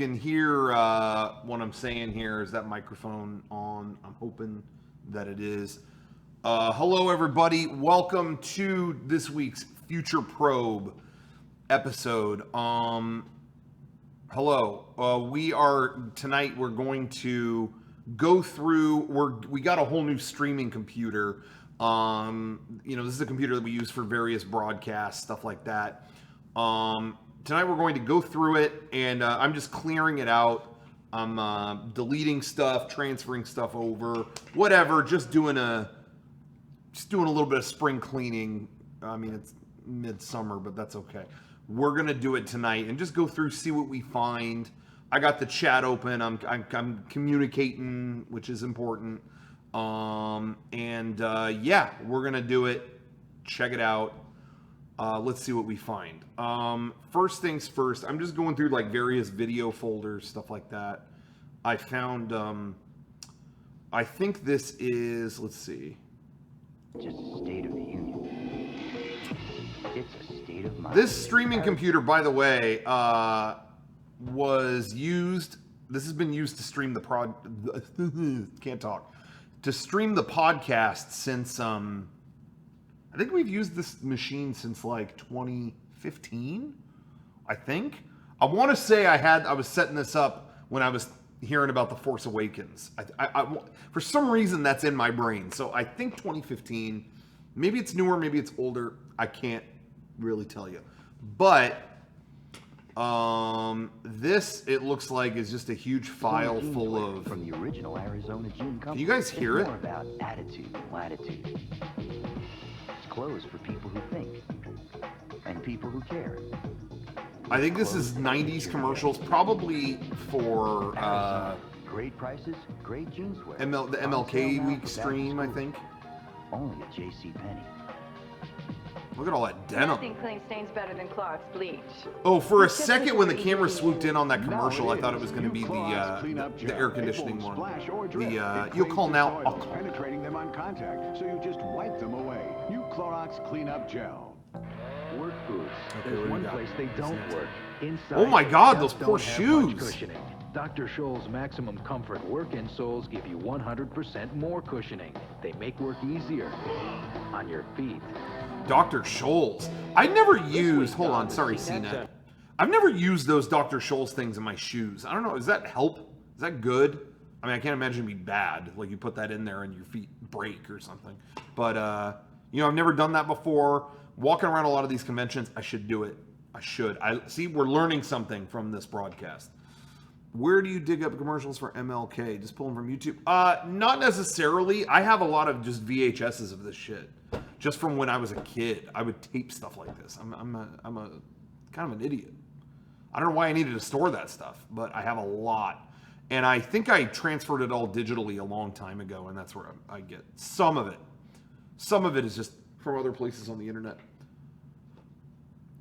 can hear what I'm saying here. Is that microphone on? I'm hoping that it is. Hello, everybody. Welcome to this week's FutureProbe episode. Hello. Tonight we're going to go through. We got a whole new streaming computer. This is a computer that we use for various broadcasts, stuff like that. Tonight we're going to go through it, and I'm just clearing it out. I'm deleting stuff, transferring stuff over, whatever. Just doing a little bit of spring cleaning. I mean, it's midsummer, but that's okay. We're gonna do it tonight and just go through, see what we find. I got the chat open. I'm communicating, which is important. We're gonna do it. Check it out. Let's see what we find. First things first, I'm just going through like various video folders, stuff like that. I found, I think this is, let's see. Just a state of the union. It's a state of mind. This streaming computer, by the way, was used, this has been used to stream the to stream the podcast since, I think we've used this machine since like 2015, I think. I want to say I was setting this up when I was hearing about The Force Awakens. I for some reason that's in my brain. So I think 2015, maybe it's newer, maybe it's older. I can't really tell you. But this, it looks like, is just a huge file full of... From the original Arizona Gene Company. Can you guys hear it? It's more about attitude and latitude. Clothes for people who think and people who care. I think this is 90s commercials, probably for great prices, great jeans wear. the MLK week stream, I think. Only at JCPenney. Look at all that denim. Nothing clean stains better than Clark's bleach. Oh, for a second when the camera swooped in on that commercial, I thought it was going to be the air conditioning one. You'll call now. I'll call. Penetrating them on contact, so you just wipe them away. New Clorox Cleanup Gel. Work boots. Okay, There's what do one we got? place they don't work. Inside, Oh my God, they those just poor don't have much shoes. cushioning. Dr. Scholl's Maximum Comfort work insoles give you 100% more cushioning. They make work easier on your feet. Dr. Scholl's. I never used, hold on, sorry, CNET. I've never used those Dr. Scholl's things in my shoes. I don't know, does that help? Is that good? I mean, I can't imagine it'd be bad. Like you put that in there and your feet break or something. But, I've never done that before. Walking around a lot of these conventions, I should do it. I should. See, we're learning something from this broadcast. Where do you dig up commercials for MLK? Just pull them from YouTube? Not necessarily. I have a lot of just VHSs of this shit. Just from when I was a kid, I would tape stuff like this. I'm a kind of an idiot. I don't know why I needed to store that stuff, but I have a lot. And I think I transferred it all digitally a long time ago, and that's where I get some of it. Some of it is just from other places on the internet.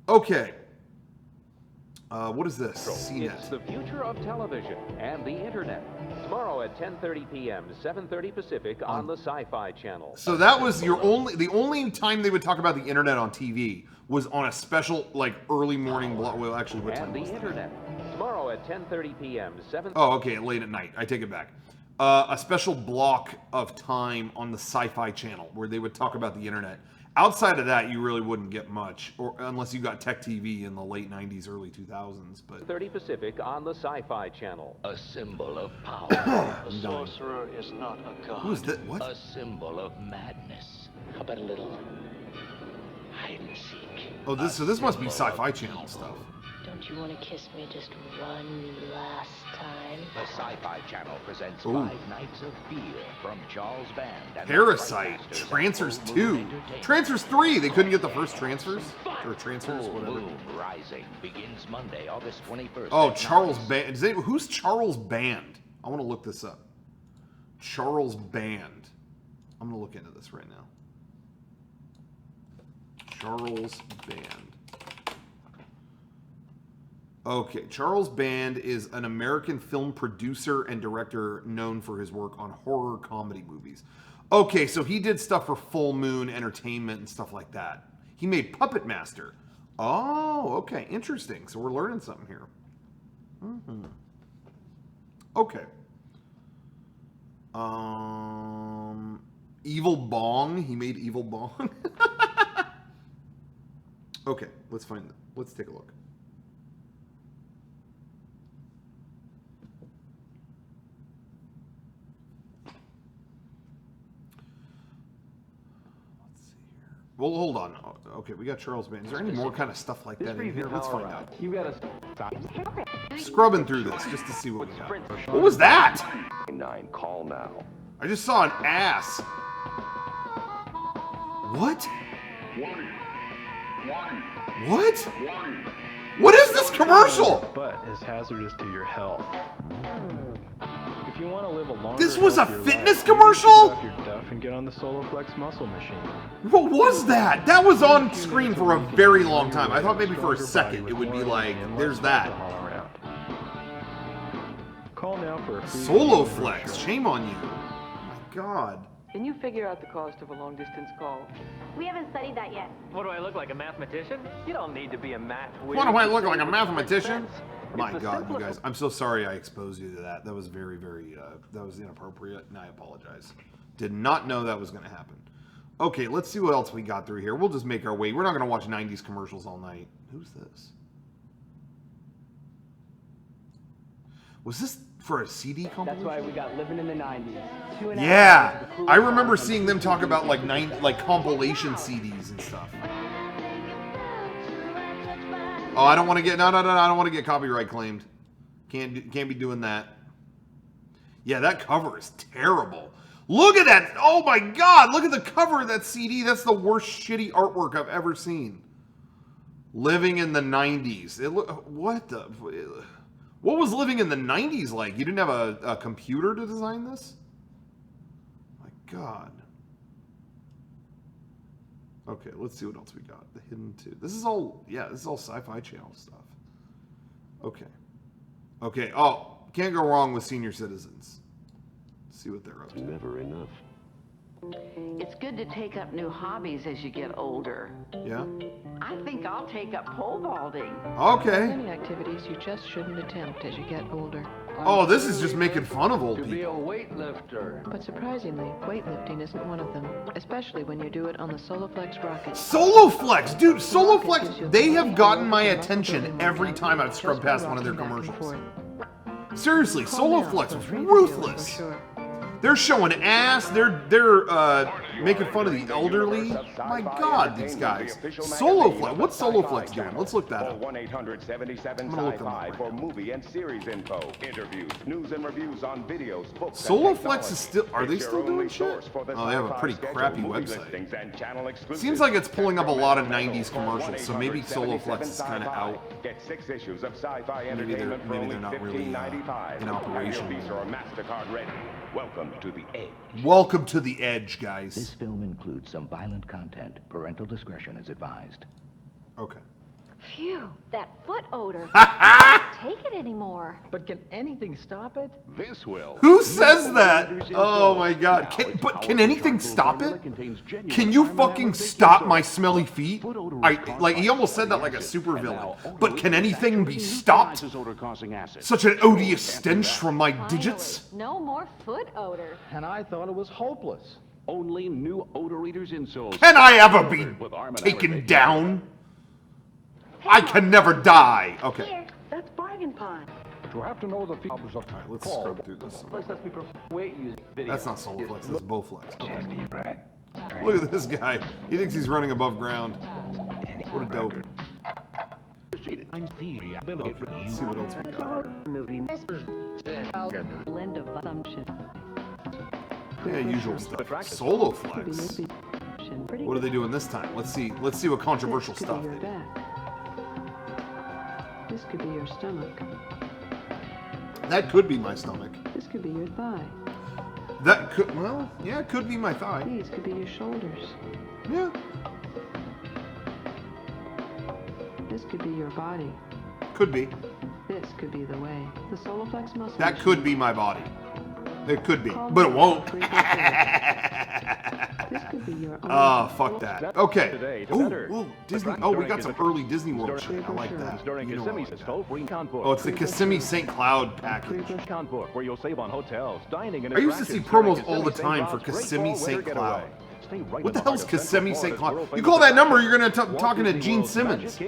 Okay. What is this? CNET. It's the future of television and the internet. Tomorrow at 10:30 p.m., 7:30 Pacific on the Sci-Fi Channel. So that was the only time they would talk about the internet on TV was on a special like early morning block. Well, actually, what time And the was that? internet. Tomorrow at 10:30 p.m., 7. Oh, okay, late at night. I take it back. A special block of time on the Sci-Fi Channel where they would talk about the internet. Outside of that, you really wouldn't get much, or unless you got Tech TV in the late 90s, early 2000s. But 30 Pacific on the Sci-Fi Channel. A symbol of power. A sorcerer is not a god. who's that? What? A symbol of madness. How about a little hide and seek? Oh, this must be Sci-Fi Channel stuff. Don't you want to kiss me just one last time? The Sci-Fi Channel presents Ooh. 5 Nights of Fear from Charles Band and the Parasite, Fright Masters Transfers at Full 2, Moon Entertainment. Transfers 3. They couldn't get the first Transfers or Transfers, Full whatever. Moon Rising begins Monday, August 21st. Oh, at Charles 9. Band. Who's Charles Band? I want to look this up. Charles Band. I'm going to look into this right now. Charles Band. Okay, Charles Band is an American film producer and director known for his work on horror comedy movies. Okay, so he did stuff for Full Moon Entertainment and stuff like that. He made Puppet Master. Oh, okay, interesting. So we're learning something here. Okay. Evil Bong. He made Evil Bong. Okay, let's find them. Let's take a look. Let's see here. Well, hold on. Okay, we got Charles Band. Is there any more kind of stuff like that in here? Let's find out. You gotta Scrubbing through this just to see what we got. What was that? 9, call now. I just saw an ass. What? What? What is this commercial? But is hazardous to your health. If you want to live a longer, This was a healthier fitness life, commercial? you can your duff and get on the SoloFlex muscle machine. What was that? That was on screen for a very long time. I thought maybe for a second it would be like, there's that. Call now for a free SoloFlex, shame on you. Oh my god. Can you figure out the cost of a long-distance call? We haven't studied that yet. What do I look like, a mathematician? You don't need to be a math whiz. What do I look like, a mathematician? My god, you guys. I'm so sorry I exposed you to that. That was very, very, that was inappropriate, and I apologize. Did not know that was going to happen. Okay, let's see what else we got through here. We'll just make our way. We're not going to watch 90s commercials all night. Who's this? Was this for a CD compilation? That's why we got Living in the 90s. Yeah, I remember seeing them talk about like compilation CDs and stuff. Oh, I don't want to get I don't want to get copyright claimed. Can't be doing that. Yeah, that cover is terrible. Look at that! Oh my God! Look at the cover of that CD. That's the worst shitty artwork I've ever seen. Living in the 90s. What was living in the 90s like? You didn't have a computer to design this? My God. Okay, let's see what else we got. The Hidden 2. This is all Sci-Fi Channel stuff. Okay. Okay, oh, can't go wrong with senior citizens. Let's see what they're up to. Never enough. It's good to take up new hobbies as you get older. Yeah? I think I'll take up pole vaulting. Okay. Many activities you just shouldn't attempt as you get older. Oh, this is just making fun of old people. To be a weightlifter. But surprisingly, weightlifting isn't one of them, especially when you do it on the SoloFlex rocket. SoloFlex! Dude, SoloFlex, they have gotten my attention every time I've scrubbed past one of their commercials. Seriously, SoloFlex was ruthless. They're showing ass. They're making fun of the elderly. My God, these guys. SoloFlex. What's SoloFlex doing? Let's look that up. 1-800-77-SCI-FI for movie and series info, interviews, news and reviews on videos, books. SoloFlex is still. Are they still doing shit? Oh, they have a pretty crappy website. Seems like it's pulling up a lot of 90s commercials, so maybe SoloFlex is kind of out. Get 6 issues of Sci-Fi Maybe Entertainment for they're only not really $15.95. in operation. Visa or MasterCard ready. Welcome to the Edge. Welcome to the Edge, guys. This film includes some violent content. Parental discretion is advised. Okay. Phew, that foot odor. I can't take it anymore. But can anything stop it? This will. Who says that? Oh my God. Can anything stop it? Can you fucking stop my smelly feet? He almost said that like a supervillain. But can anything be stopped? Such an odious stench from my digits? No more foot odor. And I thought it was hopeless. Only new odor eaters insoles. Can I ever be taken down? I can never die. Okay. Here, that's bargain pond. To have to know the features of Alright, let's scrub through this. Wait, use video. That's not SoloFlex, that's Bowflex. Okay. Look at this guy. He thinks he's running above ground. What a dope. Okay, let's see what else we got here. Blend of assumption. Yeah, usual stuff. SoloFlex. What are they doing this time? Let's see what controversial stuff they do. This could be your stomach. That could be my stomach. This could be your thigh. That could, well, yeah, it could be my thigh. These could be your shoulders. Yeah. This could be your body. Could be. This could be the way. The SoloFlex muscle. That could be my body. It could be, but it won't. Oh, fuck that. Okay. Oh, Disney. Oh, we got some early Disney World shit. I like that. You know I like that. Oh, it's the Kissimmee St. Cloud package. Where you'll save on hotels, dining, and I used to see promos all the time for Kissimmee St. Cloud. What the hell's Kissimmee St. Cloud? You call that number, you're gonna talking to Gene Simmons.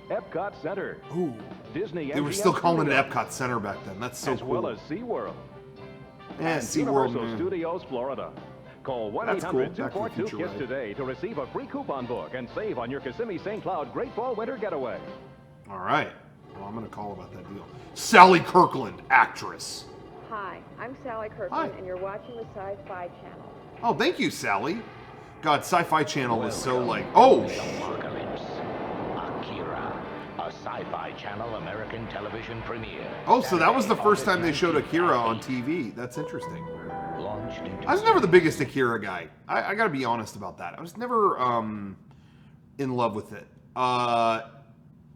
Epcot Center. Ooh. Disney. They were still calling it Epcot Center back then. That's so cool. As well as SeaWorld. Yeah, SeaWorld. Universal Studios Florida. Call 1-800-242-KISS today to receive a free coupon book and save on your Kissimmee St. Cloud Great Fall Winter Getaway. All right. Well, I'm going to call about that deal. Sally Kirkland, actress. Hi, I'm Sally Kirkland, and you're watching the Sci-Fi Channel. Oh, thank you, Sally. God, Sci-Fi Channel was so like, oh, Akira, a Sci-Fi Channel American television premiere. Oh, so that was the first time they showed Akira on TV. That's interesting. I was never the biggest Akira guy. I got to be honest about that. I was never in love with it.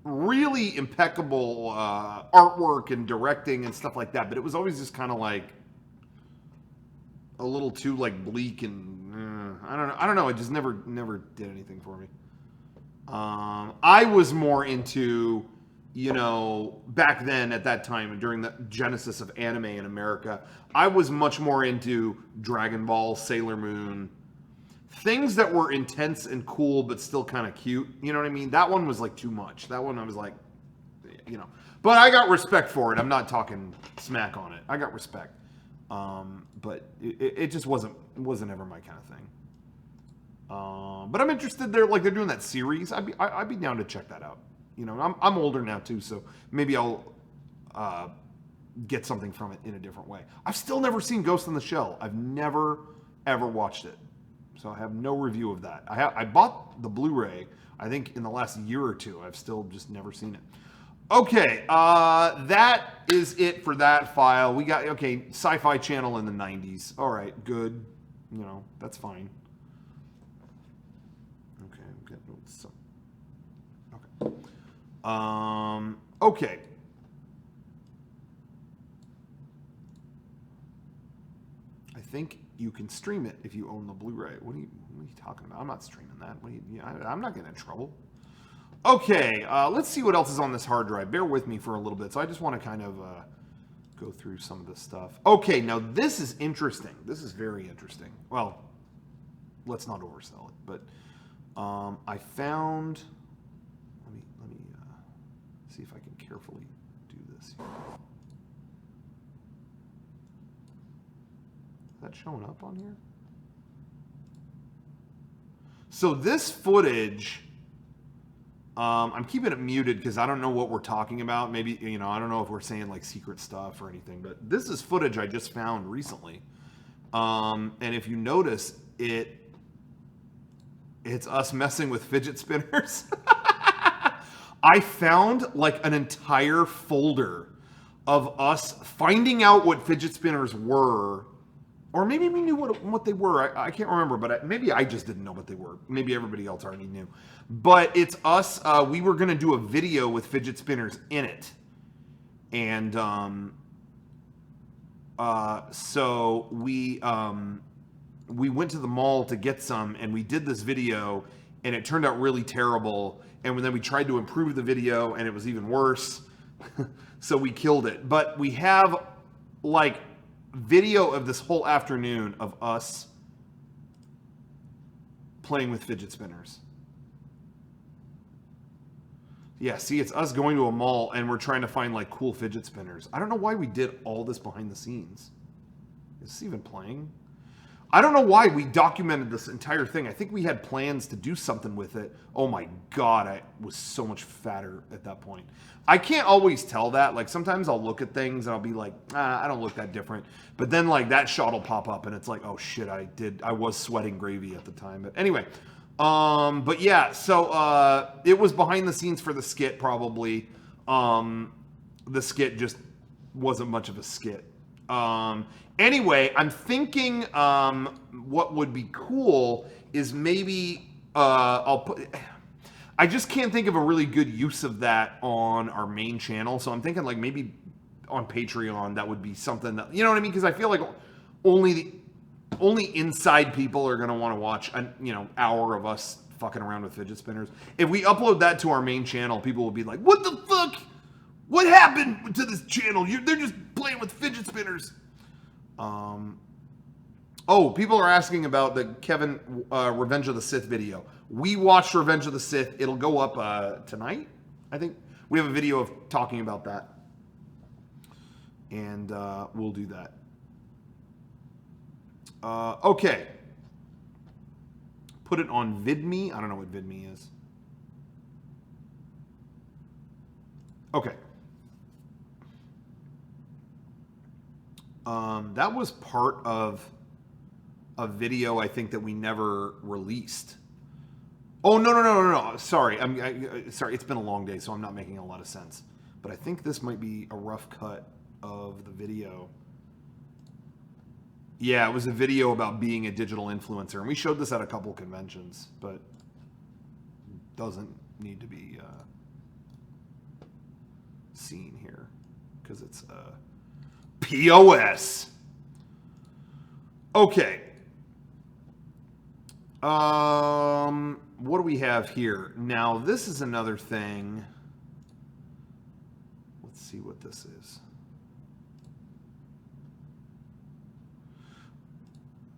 Really impeccable artwork and directing and stuff like that, but it was always just kind of like a little too like bleak and I don't know. It just never did anything for me. I was more into, you know, back then at that time during the genesis of anime in America, I was much more into Dragon Ball, Sailor Moon, things that were intense and cool but still kind of cute. You know what I mean? That one was like too much. That one I was like, you know. But I got respect for it. I'm not talking smack on it. I got respect. But it just wasn't ever my kind of thing. But I'm interested. They're doing that series. I'd be down to check that out. You know, I'm older now too, so maybe I'll get something from it in a different way. I've still never seen Ghost in the Shell. I've never ever watched it, so I have no review of that. I bought the Blu-ray, I think, in the last year or two. I've still just never seen it. Okay, that is it for that file. We got Sci-Fi Channel in the 90s. All right, good. You know, that's fine. Okay, I'm getting some. Okay. I think you can stream it if you own the Blu-ray. What are you talking about? I'm not streaming that. I'm not getting in trouble. Okay, let's see what else is on this hard drive. Bear with me for a little bit. So I just want to kind of go through some of this stuff. Okay, now this is interesting. This is very interesting. Well, let's not oversell it, but I found. Let me see if I can carefully do this here. Is that showing up on here? So this footage, I'm keeping it muted because I don't know what we're talking about. Maybe, you know, I don't know if we're saying like secret stuff or anything, but this is footage I just found recently. And if you notice, it's us messing with fidget spinners. I found like an entire folder of us finding out what fidget spinners were, or maybe we knew what they were. I can't remember, but maybe I just didn't know what they were. Maybe everybody else already knew. But it's us. We were going to do a video with fidget spinners in it. And so we went to the mall to get some, and we did this video, and it turned out really terrible. And then we tried to improve the video, and it was even worse. So we killed it. But we have like video of this whole afternoon of us playing with fidget spinners. Yeah, see, it's us going to a mall and we're trying to find like cool fidget spinners. I don't know why we did all this behind the scenes. Is this even playing? I don't know why we documented this entire thing. I think we had plans to do something with it. Oh my God, I was so much fatter at that point. I can't always tell that. Like sometimes I'll look at things and I'll be like, I don't look that different. But then like that shot will pop up and it's like, oh shit, I was sweating gravy at the time. But anyway, but yeah, so it was behind the scenes for the skit probably. The skit just wasn't much of a skit. Anyway, I'm thinking what would be cool is maybe I just can't think of a really good use of that on our main channel. So I'm thinking like maybe on Patreon, that would be something that, you know what I mean? Because I feel like only inside people are going to want to watch an hour of us fucking around with fidget spinners. If we upload that to our main channel, people will be like, what the fuck? What happened to this channel? They're just playing with fidget spinners. Oh, people are asking about the Kevin Revenge of the Sith video. We watched Revenge of the Sith. It'll go up tonight, I think. We have a video of talking about that. And we'll do that. Okay. Put it on VidMe. I don't know what VidMe is. Okay. That was part of a video, I think, that we never released. Oh, no. Sorry. Sorry, it's been a long day, so I'm not making a lot of sense. But I think this might be a rough cut of the video. Yeah, it was a video about being a digital influencer. And we showed this at a couple conventions, but doesn't need to be seen here because it's POS. Okay. What do we have here? Now, this is another thing. Let's see what this is.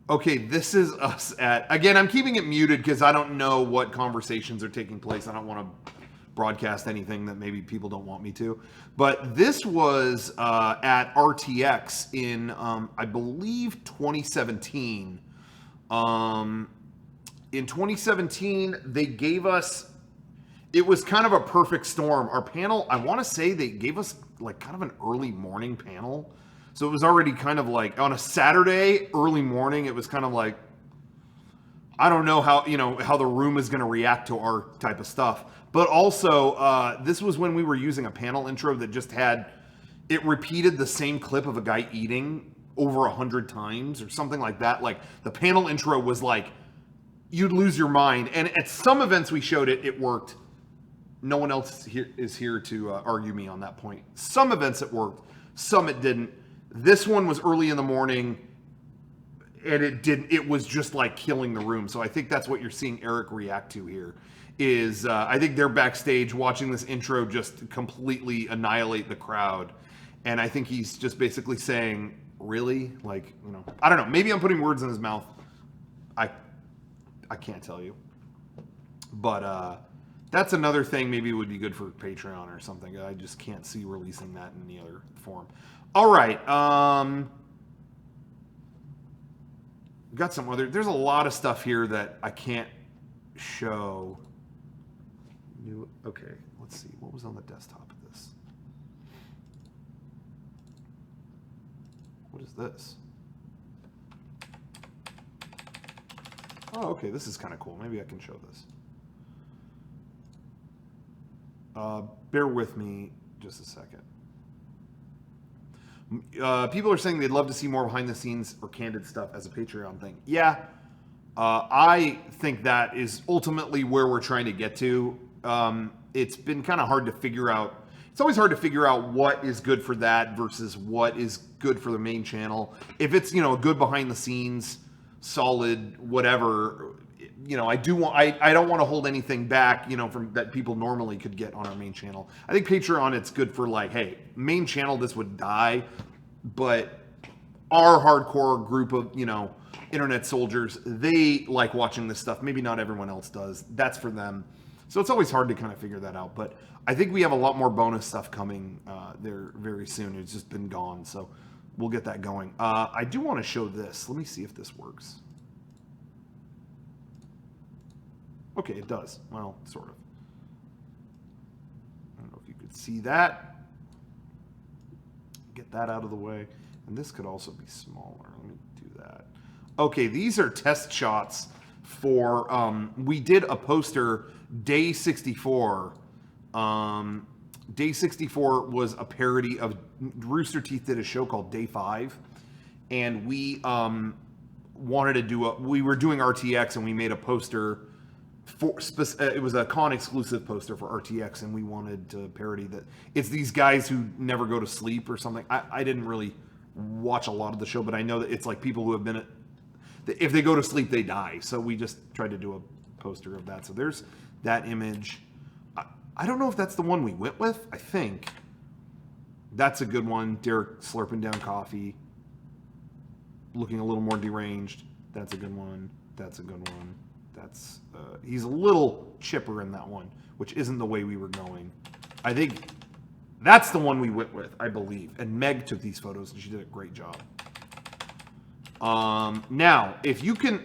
Okay, this is us at... Again, I'm keeping it muted because I don't know what conversations are taking place. I don't want to broadcast anything that maybe people don't want me to. But this was at RTX in, I believe, 2017. In 2017, they gave us... It was kind of a perfect storm. Our panel, I want to say they gave us like kind of an early morning panel. So it was already kind of like on a Saturday, early morning, it was kind of like, I don't know how, how the room is going to react to our type of stuff. But also, this was when we were using a panel intro that just had, it repeated the same clip of a guy eating over 100 times or something like that. Like the panel intro was like, you'd lose your mind. And at some events we showed it, it worked. No one else is here to argue me on that point. Some events it worked, some it didn't. This one was early in the morning, and it was just like killing the room. So I think that's what you're seeing Eric react to here, is I think they're backstage watching this intro just completely annihilate the crowd. And I think he's just basically saying, really? Like, I don't know. Maybe I'm putting words in his mouth. I can't tell you. But that's another thing maybe would be good for Patreon or something. I just can't see releasing that in any other form. All right. Got some other... There's a lot of stuff here that I can't show. Okay, let's see. What was on the desktop of this? What is this? Oh, okay. This is kind of cool. Maybe I can show this. Bear with me just a second. People are saying they'd love to see more behind the scenes or candid stuff as a Patreon thing. Yeah, I think that is ultimately where we're trying to get to. It's been kind of hard to figure out. It's always hard to figure out what is good for that versus what is good for the main channel. If it's, a good behind the scenes, solid, whatever, I don't want to hold anything back, from that people normally could get on our main channel. I think Patreon, it's good for like, hey, main channel, this would die, but our hardcore group of, internet soldiers, they like watching this stuff. Maybe not everyone else does. That's for them. So it's always hard to kind of figure that out. But I think we have a lot more bonus stuff coming there very soon. It's just been gone. So we'll get that going. I do want to show this. Let me see if this works. Okay, it does. Well, sort of. I don't know if you could see that. Get that out of the way. And this could also be smaller. Let me do that. Okay, these are test shots for, we did a poster, Day 64. Day 64 was a parody of, Rooster Teeth did a show called Day 5. And we wanted to do we were doing RTX and we made a poster it was a con exclusive poster for RTX, and we wanted to parody that. It's these guys who never go to sleep or something. I didn't really watch a lot of the show, but I know that it's like people who have been if they go to sleep, they die. So we just tried to do a poster of that. So there's that image. I don't know if that's the one we went with. I think that's a good one. Derek slurping down coffee, looking a little more deranged. That's a good one. That's a good one. That's he's a little chipper in that one, which isn't the way we were going. I think that's the one we went with, I believe. And Meg took these photos, and she did a great job. Now, if you can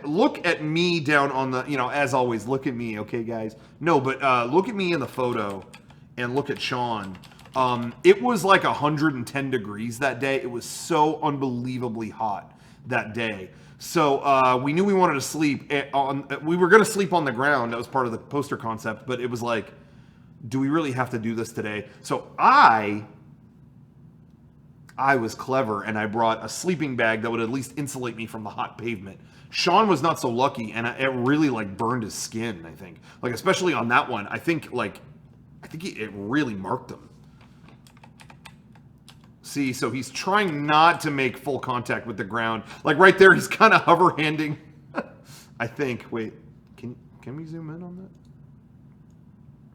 look at me down on the, as always, look at me, okay, guys? No, but look at me in the photo and look at Sean. It was like 110 degrees that day. It was so unbelievably hot that day. So we knew we wanted to sleep we were going to sleep on the ground. That was part of the poster concept, but it was like, do we really have to do this today? So I was clever, and I brought a sleeping bag that would at least insulate me from the hot pavement. Sean was not so lucky, and it really like burned his skin, I think. Like, especially on that one, I think it really marked him. See, so he's trying not to make full contact with the ground. Like right there, he's kind of hover-handing. I think. Wait, can we zoom in on that?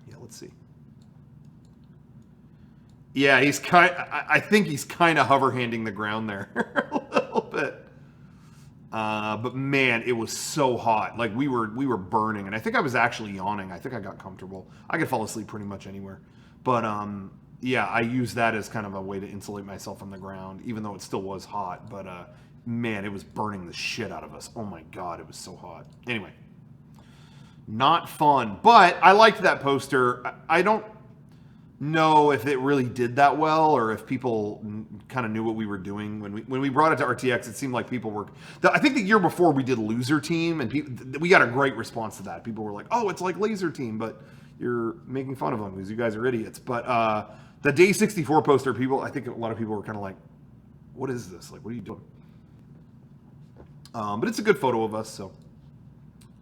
Yeah, let's see. Yeah, I think he's kind of hover-handing the ground there a little bit. But man, it was so hot. Like we were burning, and I think I was actually yawning. I think I got comfortable. I could fall asleep pretty much anywhere. But yeah, I used that as kind of a way to insulate myself from the ground, even though it still was hot. But man, it was burning the shit out of us. Oh my God, it was so hot. Anyway, not fun. But I liked that poster. I don't know if it really did that well, or if people kind of knew what we were doing when we brought it to RTX. It seemed like people were. I think the year before we did Loser Team, and we got a great response to that. People were like, "Oh, it's like Laser Team, but you're making fun of them because you guys are idiots." But the Day 64 poster, I think a lot of people were kind of like, "What is this? Like, what are you doing?" But it's a good photo of us, so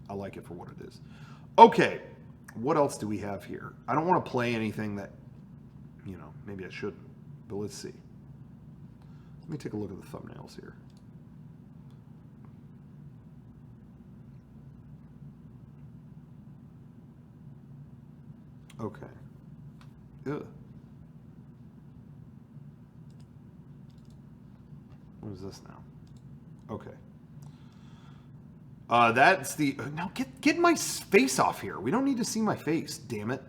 I like it for what it is. Okay, what else do we have here? I don't want to play anything that, maybe I shouldn't, but let's see. Let me take a look at the thumbnails here. Okay. Ugh. What is this now? Okay. That's the... Now, get my face off here. We don't need to see my face, damn it.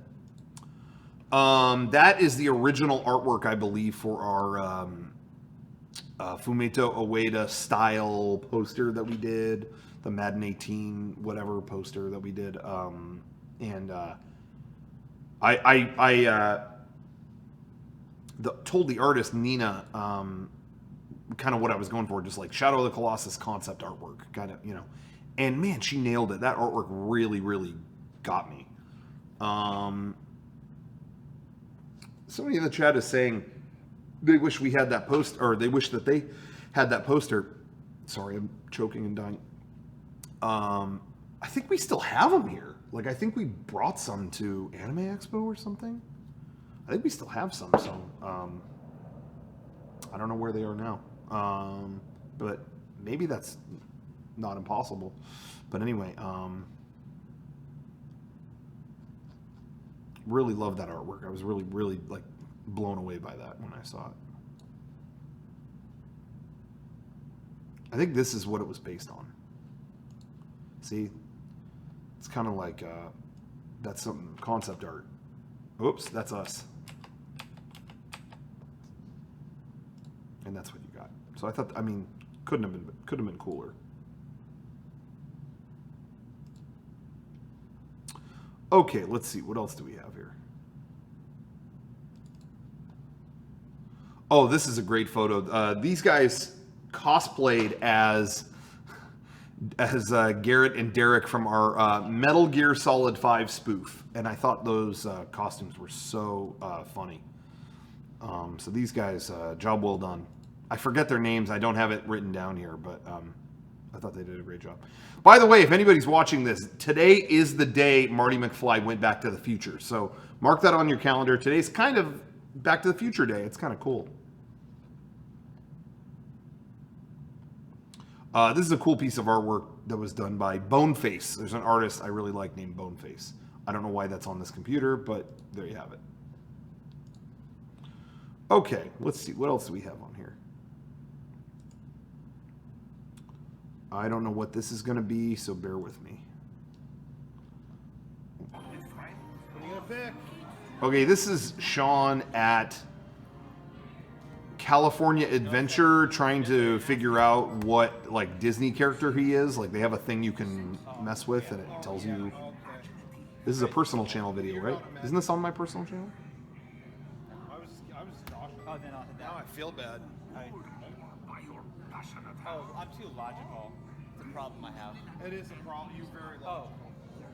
That is the original artwork, I believe, for our Fumito Ueda style poster that we did. The Madden 18 whatever poster that we did. I told the artist, Nina, kind of what I was going for. Just like Shadow of the Colossus concept artwork. Kind of, And man, she nailed it. That artwork really, really got me. Somebody in the chat is saying they wish we had that post, or they wish that they had that poster. Sorry, I'm choking and dying. I think we still have them here. Like, I think we brought some to Anime Expo or something. I think we still have some, so I don't know where they are now. But maybe that's not impossible. But anyway, really love that artwork. I was really, really like blown away by that when I saw it. I think this is what it was based on. See, it's kind of like that's some concept art. Oops, that's us. And that's what you got. So I thought, I mean, could have been cooler. Okay, let's see. What else do we have here? Oh, this is a great photo. These guys cosplayed as Garrett and Derek from our Metal Gear Solid 5 spoof. And I thought those costumes were so funny. So these guys, job well done. I forget their names. I don't have it written down here, but I thought they did a great job. By the way, if anybody's watching this, today is the day Marty McFly went back to the future. So mark that on your calendar. Today's kind of Back to the Future Day. It's kind of cool. This is a cool piece of artwork that was done by Boneface. There's an artist I really like named Boneface. I don't know why that's on this computer, but there you have it. Okay, let's see. What else do we have on here? I don't know what this is going to be, so bear with me. What are you going to pick? Okay, this is Sean at California Adventure trying to figure out what like Disney character he is. Like they have a thing you can mess with and it tells you. This is a personal channel video, right? Isn't this on my personal channel? I was Josh. Oh, then now I feel bad. Oh, I'm too logical. It's a problem I have. It is a problem. You're very logical.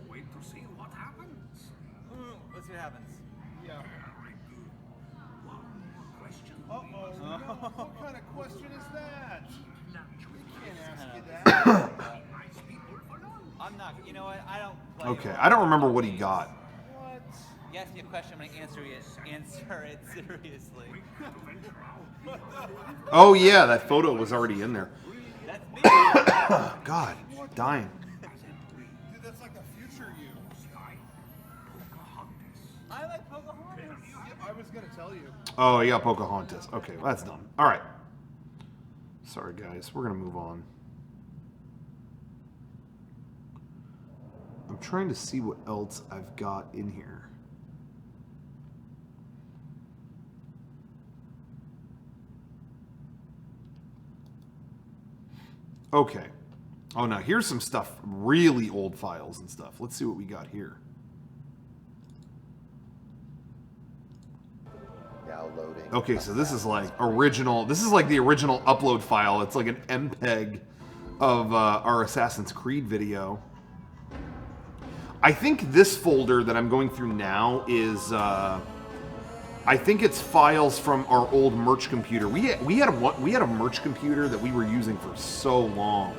Wait to see what happens. Let's see what happens. Yeah. Uh-oh. What kind of question is that? We can't ask you that. I'm not. You know what? I don't. Okay, I don't remember what he got. What? You ask me a question, I'm gonna answer it seriously. Oh yeah, that photo was already in there. That's me. God, dying. Dude, that's like the future you. I like Pocahontas. Yeah, I was gonna tell you. Oh, yeah, Pocahontas. Okay, well, that's done. All right. Sorry, guys. We're gonna move on. I'm trying to see what else I've got in here. Okay. Oh, now here's some stuff, really old files and stuff. Let's see what we got here. Downloading. Okay, so this is like original. This is like the original upload file. It's like an MPEG of our Assassin's Creed video. I think this folder that I'm going through now is, I think it's files from our old merch computer. We had a merch computer that we were using for so long,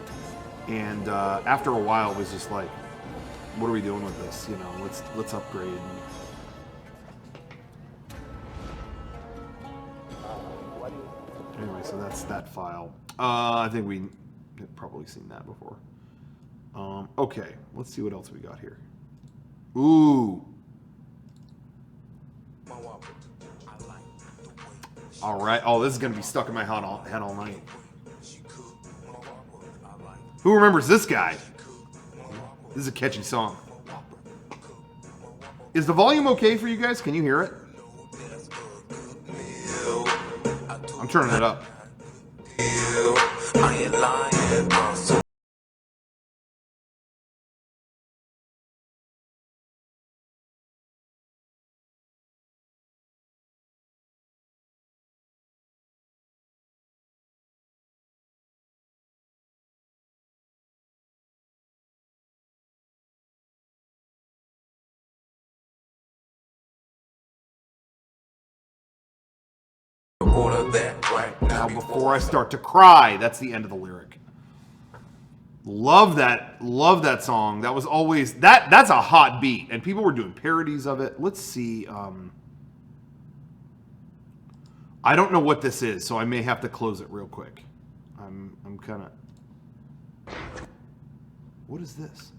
and after a while, it was just like, what are we doing with this? You know, let's upgrade. Anyway, so that's that file. I think we have probably seen that before. Okay, let's see what else we got here. Ooh. All right. Oh, this is going to be stuck in my head all night. Who remembers this guy? This is a catchy song. Is the volume okay for you guys? Can you hear it? I'm turning it up. Now, before I start to cry, that's the end of the lyric. Love that song. That was always that's a hot beat, and people were doing parodies of it. Let's see. I don't know what this is, so I may have to close it real quick. I'm kind of. What is this?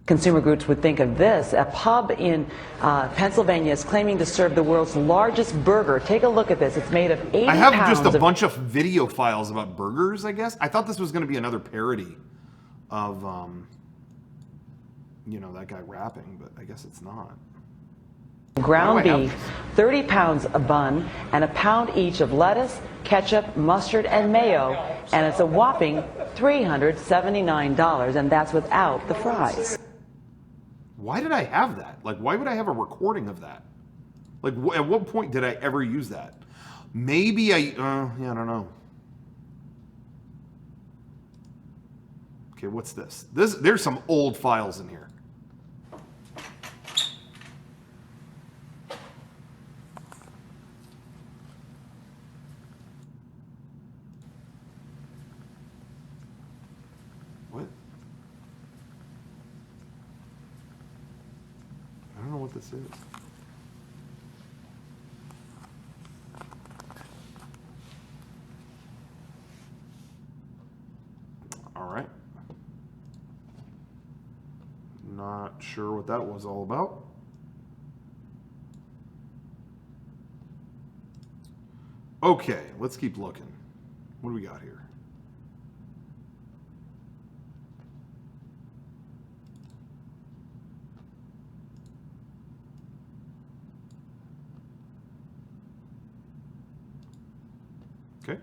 Consumer groups would think of this. A pub in Pennsylvania is claiming to serve the world's largest burger. Take a look at this. It's made of 80 pounds. I have just a bunch of video files about burgers, I guess. I thought this was going to be another parody of, you know, that guy rapping, but I guess it's not. Ground beef, 30 pounds a bun, and a pound each of lettuce, ketchup, mustard, and mayo. And it's a whopping $379, and that's without the fries. Why did I have that? Like, why would I have a recording of that? Like, at what point did I ever use that? Maybe yeah, I don't know. Okay, what's this? There's some old files in here. this is. All right. Not sure what that was all about. Okay, let's keep looking. What do we got here? Okay.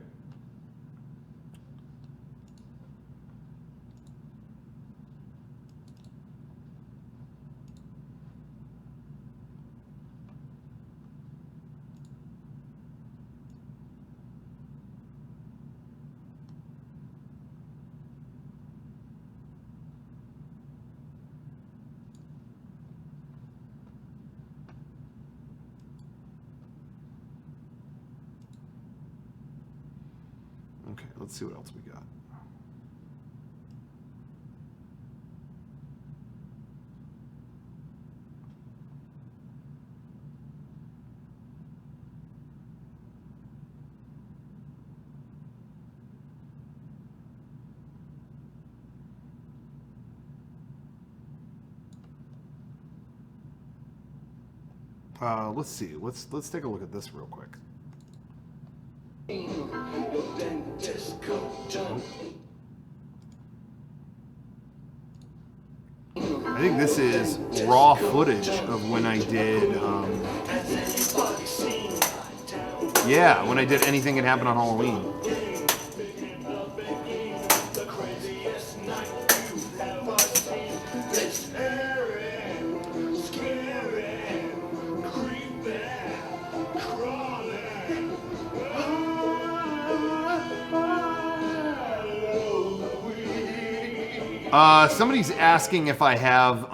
Okay, let's see what else we got. Let's see. Let's take a look at this real quick. I think this is raw footage of when I did, yeah, when I did Anything Can Happen on Halloween. Somebody's asking if I have,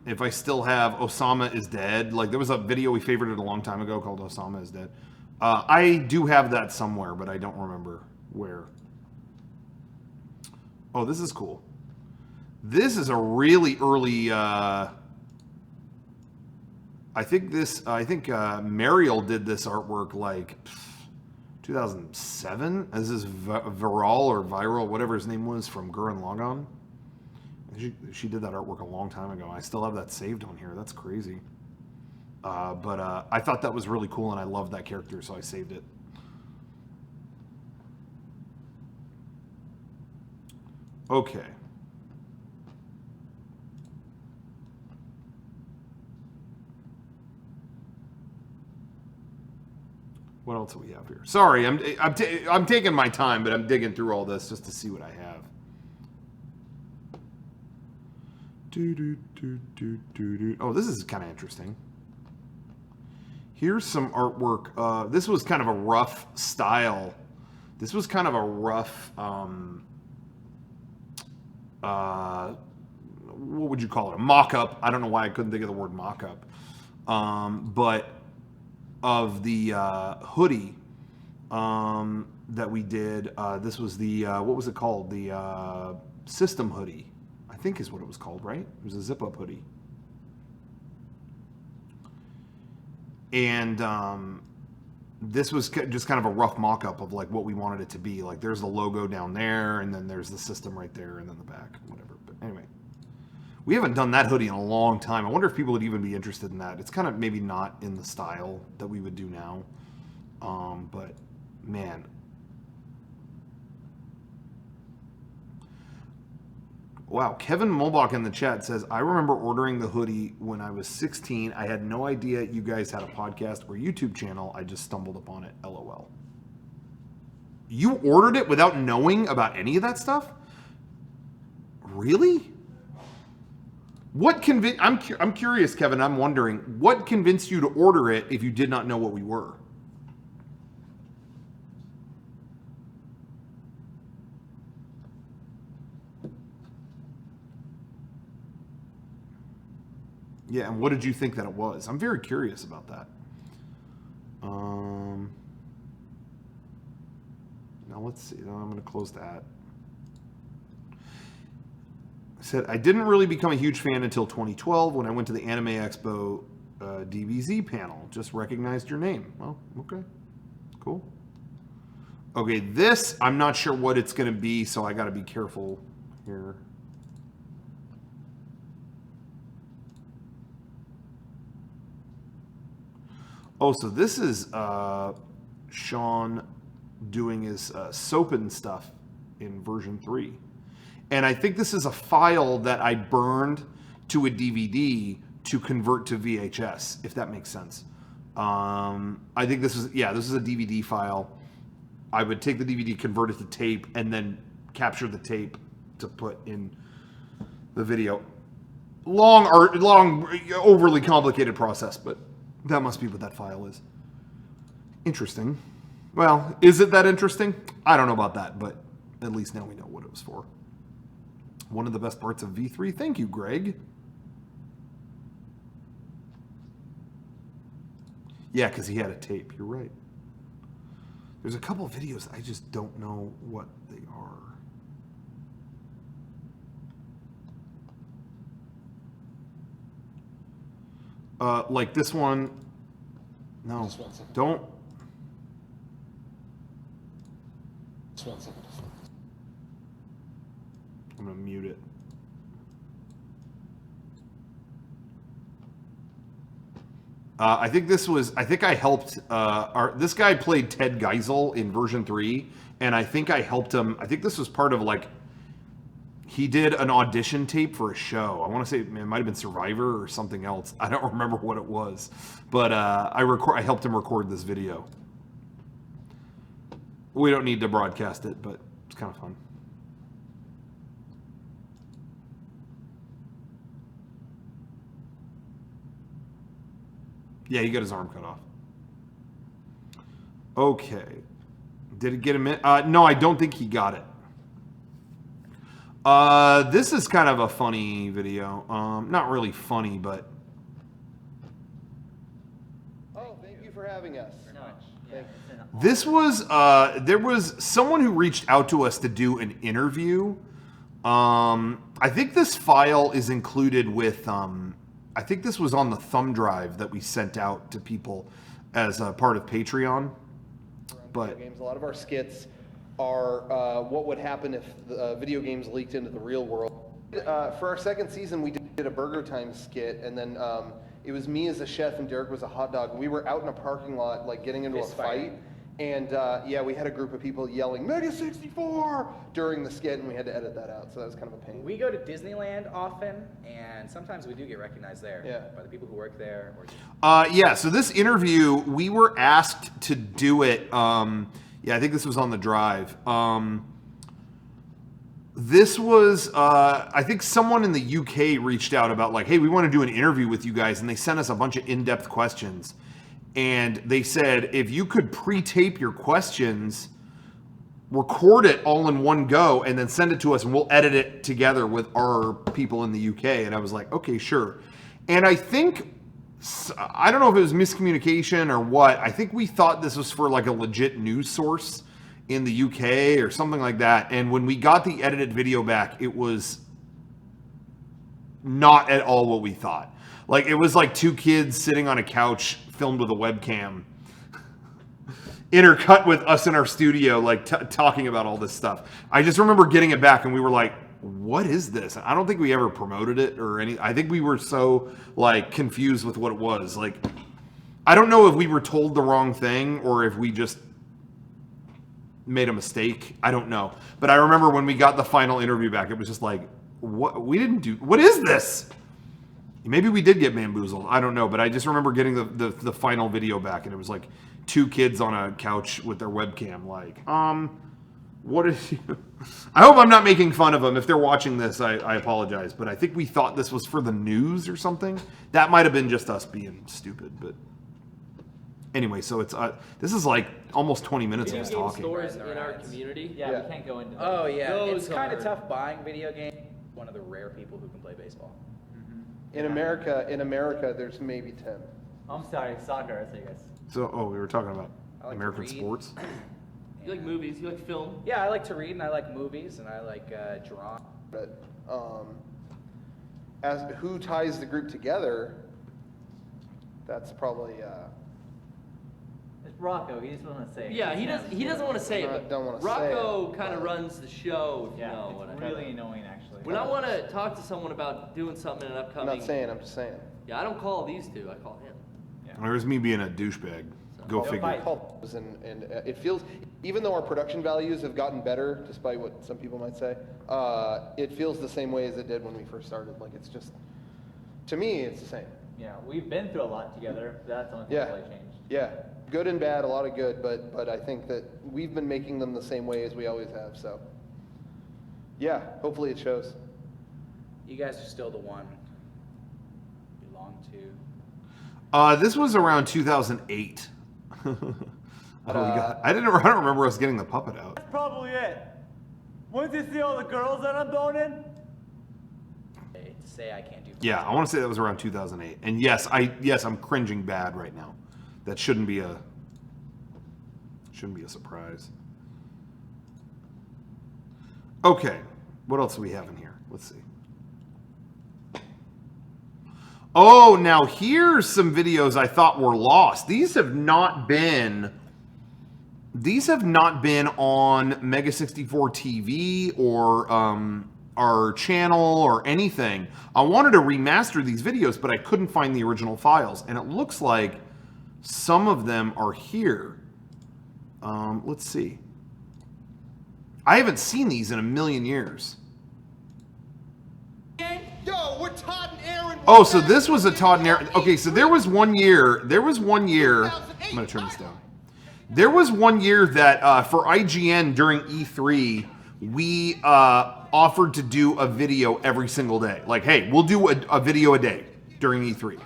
if I still have Osama is Dead. Like, there was a video we favorited a long time ago called Osama is Dead. I do have that somewhere, but I don't remember where. Oh, this is cool. This is a really early, I think Mariel did this artwork like 2007. This is Viral, whatever his name was, from Gurren Lagann. She did that artwork a long time ago. I still have that saved on here. That's crazy. But I thought that was really cool, and I loved that character, so I saved it. Okay. What else do we have here? Sorry, I'm taking my time, but I'm digging through all this just to see what I have. Oh, this is kind of interesting. Here's some artwork. This was kind of a rough style. This was kind of a rough, what would you call it? A mock-up. I don't know why I couldn't think of the word mock-up. But of the hoodie that we did. This was the, what was it called? The system hoodie, I think is what it was called, right? It was a zip-up hoodie. And this was just kind of a rough mock-up of like what we wanted it to be. Like there's the logo down there, and then there's the system right there, and then the back, whatever. But anyway, we haven't done that hoodie in a long time. I wonder if people would even be interested in that. It's kind of maybe not in the style that we would do now. But man. Wow, Kevin Mulbach in the chat says, I remember ordering the hoodie when I was 16. I had no idea you guys had a podcast or YouTube channel. I just stumbled upon it. LOL. You ordered it without knowing about any of that stuff? Really? What convinced? I'm curious, Kevin. I'm wondering what convinced you to order it if you did not know what we were. Yeah, and what did you think that it was? I'm very curious about that. Now let's see. Now I'm going to close that. Said, I didn't really become a huge fan until 2012 when I went to the Anime Expo DBZ panel. Just recognized your name. Well, okay. Cool. Okay, this, I'm not sure what it's going to be, so I got to be careful here. Oh, so this is Sean doing his soap and stuff in version 3. And I think this is a file that I burned to a DVD to convert to VHS, if that makes sense. I think this is, this is a DVD file. I would take the DVD, convert it to tape, and then capture the tape to put in the video. Long, overly complicated process, but that must be what that file is. Interesting. Well, is it that interesting? I don't know about that, but at least now we know what it was for. One of the best parts of V3. Thank you, Greg. Yeah, because he had a tape. You're right. There's a couple of videos I just don't know what they are. Like this one. No, don't. Just 1 second. I'm gonna mute it. I think this was. I think I helped. This guy played Ted Geisel in version 3, and I think I helped him. I think this was part of like. He did an audition tape for a show. I want to say it might have been Survivor or something else. I don't remember what it was, but I helped him record this video. We don't need to broadcast it, but it's kind of fun. Yeah, he got his arm cut off. Okay. Did it get him in? No, I don't think he got it. This is kind of a funny video. Not really funny, but... Oh, thank you for having us. This was, there was someone who reached out to us to do an interview. I think this file is included with, I think this was on the thumb drive that we sent out to people as a part of Patreon. But games, a lot of our skits are what would happen if the video games leaked into the real world. For our second season, we did a Burger Time skit, and then it was me as a chef and Derek was a hot dog. We were out in a parking lot, like getting into a fight. And yeah, we had a group of people yelling Mega 64 during the skit, and we had to edit that out. So that was kind of a pain. We go to Disneyland often, and sometimes we do get recognized there by the people who work there. Or yeah, so this interview, we were asked to do it. Yeah, I think this was on the drive. This was, I think someone in the UK reached out about like, hey, we want to do an interview with you guys, and they sent us a bunch of in-depth questions. And they said, if you could pre-tape your questions, record it all in one go, and then send it to us, and we'll edit it together with our people in the UK. And I was like, okay, sure. And I think, I don't know if it was miscommunication or what, I think we thought this was for like a legit news source in the UK or something like that. And when we got the edited video back, it was not at all what we thought. Like, it was like two kids sitting on a couch filmed with a webcam, intercut with us in our studio, like talking about all this stuff. I just remember getting it back and we were like, what is this? I don't think we ever promoted it or any. I think we were so like confused with what it was. Like, I don't know if we were told the wrong thing or if we just made a mistake. I don't know. But I remember when we got the final interview back, it was just like, what? We didn't do, what is this? Maybe we did get bamboozled. I don't know, but I just remember getting the final video back, and it was like two kids on a couch with their webcam. Like, what is you? I hope I'm not making fun of them. If they're watching this, I apologize. But I think we thought this was for the news or something. That might have been just us being stupid. But anyway, so it's this is like almost 20 minutes of us talking. Stores in our community. Yeah, we can't go into. Oh yeah, Those it's kind of tough buying video games. One of the rare people who can play baseball. In America, there's maybe 10. I'm sorry, soccer. I think guys. So, we were talking about like American sports. You like movies? You like film? Yeah, I like to read, and I like movies, and I like drawing. But as who ties the group together? That's probably. It's Rocco. He just want to say it. Yeah, he doesn't want to say it. But don't want to Rocco kind of runs the show. If you know what I mean. Really annoying, actually. When I want to talk to someone about doing something in an upcoming. I'm not saying. I'm just saying. Yeah, I don't call these two. I call him. There's me being a douchebag. Go figure. And it feels, even though our production values have gotten better, despite what some people might say, it feels the same way as it did when we first started. Like it's just, to me, it's the same. Yeah, we've been through a lot together. That's the only thing that really changed. Yeah, good and bad, a lot of good, but I think that we've been making them the same way as we always have. So, yeah, hopefully it shows. You guys are still the one you belong to. This was around 2008. I don't remember us getting the puppet out. That's probably it. Once you see all the girls that I'm boning. To say I can't do. Yeah, I want to say that was around 2008. And yes, I'm cringing bad right now. That shouldn't be a surprise. Okay, what else do we have in here? Let's see. Oh, now here's some videos I thought were lost. These have not been on Mega 64 TV or our channel or anything. I wanted to remaster these videos, but I couldn't find the original files, and it looks like some of them are here. Let's see. I haven't seen these in a million years. Yo, we're Todd and Aaron. Oh, so this was a Todd and Aaron. Okay, so there was one year. I'm going to turn this down. There was one year that for IGN during E3, we offered to do a video every single day. Like, hey, we'll do a video a day during E3.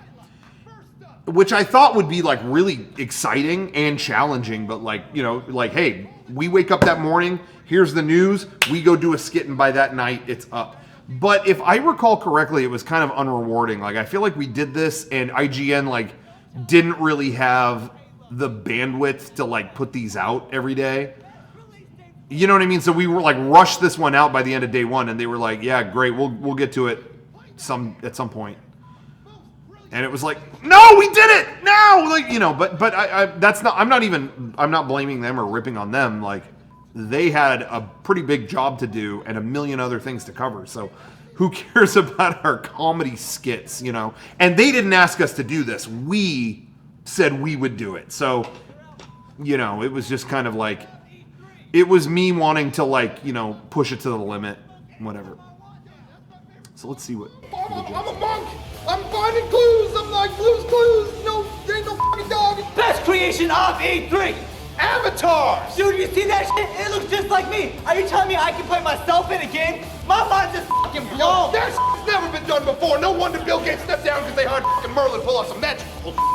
Which I thought would be like really exciting and challenging, but like, you know, like, hey, we wake up that morning, here's the news, we go do a skit, and by that night, it's up. But if I recall correctly, it was kind of unrewarding. Like, I feel like we did this, and IGN, like, didn't really have the bandwidth to, like, put these out every day. You know what I mean? So we were, like, rushed this one out by the end of day one, and they were like, yeah, great, we'll get to it at some point. And it was like, no, we did it now! Like, you know, but that's not, I'm not blaming them or ripping on them. Like, they had a pretty big job to do and a million other things to cover. So who cares about our comedy skits, you know? And they didn't ask us to do this. We said we would do it. So, you know, it was just kind of like, it was me wanting to, like, you know, push it to the limit, whatever. So let's see what. I'm a monk. I'm finding clues. I'm like clues. No, there ain't no fucking dog. Best creation of E3. Avatars! Dude, you see that shit? It looks just like me. Are you telling me I can play myself in a game? My mind's just fucking blown. That shit's never been done before. No wonder Bill Gates stepped down because they hired fucking Merlin to pull off some magic.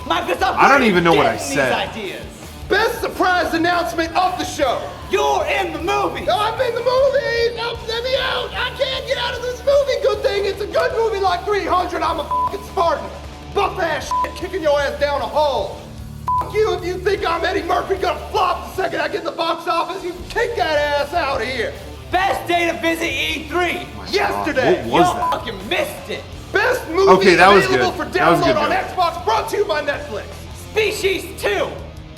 Microsoft. I don't even know what I said. These ideas. Best surprise announcement of the show. You're in the movie. I'm in the movie. No, let me out. I can't get out of this movie. Good thing it's a good movie like 300. I'm a fucking Spartan. Buff ass shit kicking your ass down a hole. You, if you think I'm Eddie Murphy gonna flop the second I get in the box office, you kick that ass out of here. Best day to visit E3. Yesterday. What was Y'all that? fucking missed it. Best movie that was available good. for download on Xbox, brought to you by Netflix. Species 2.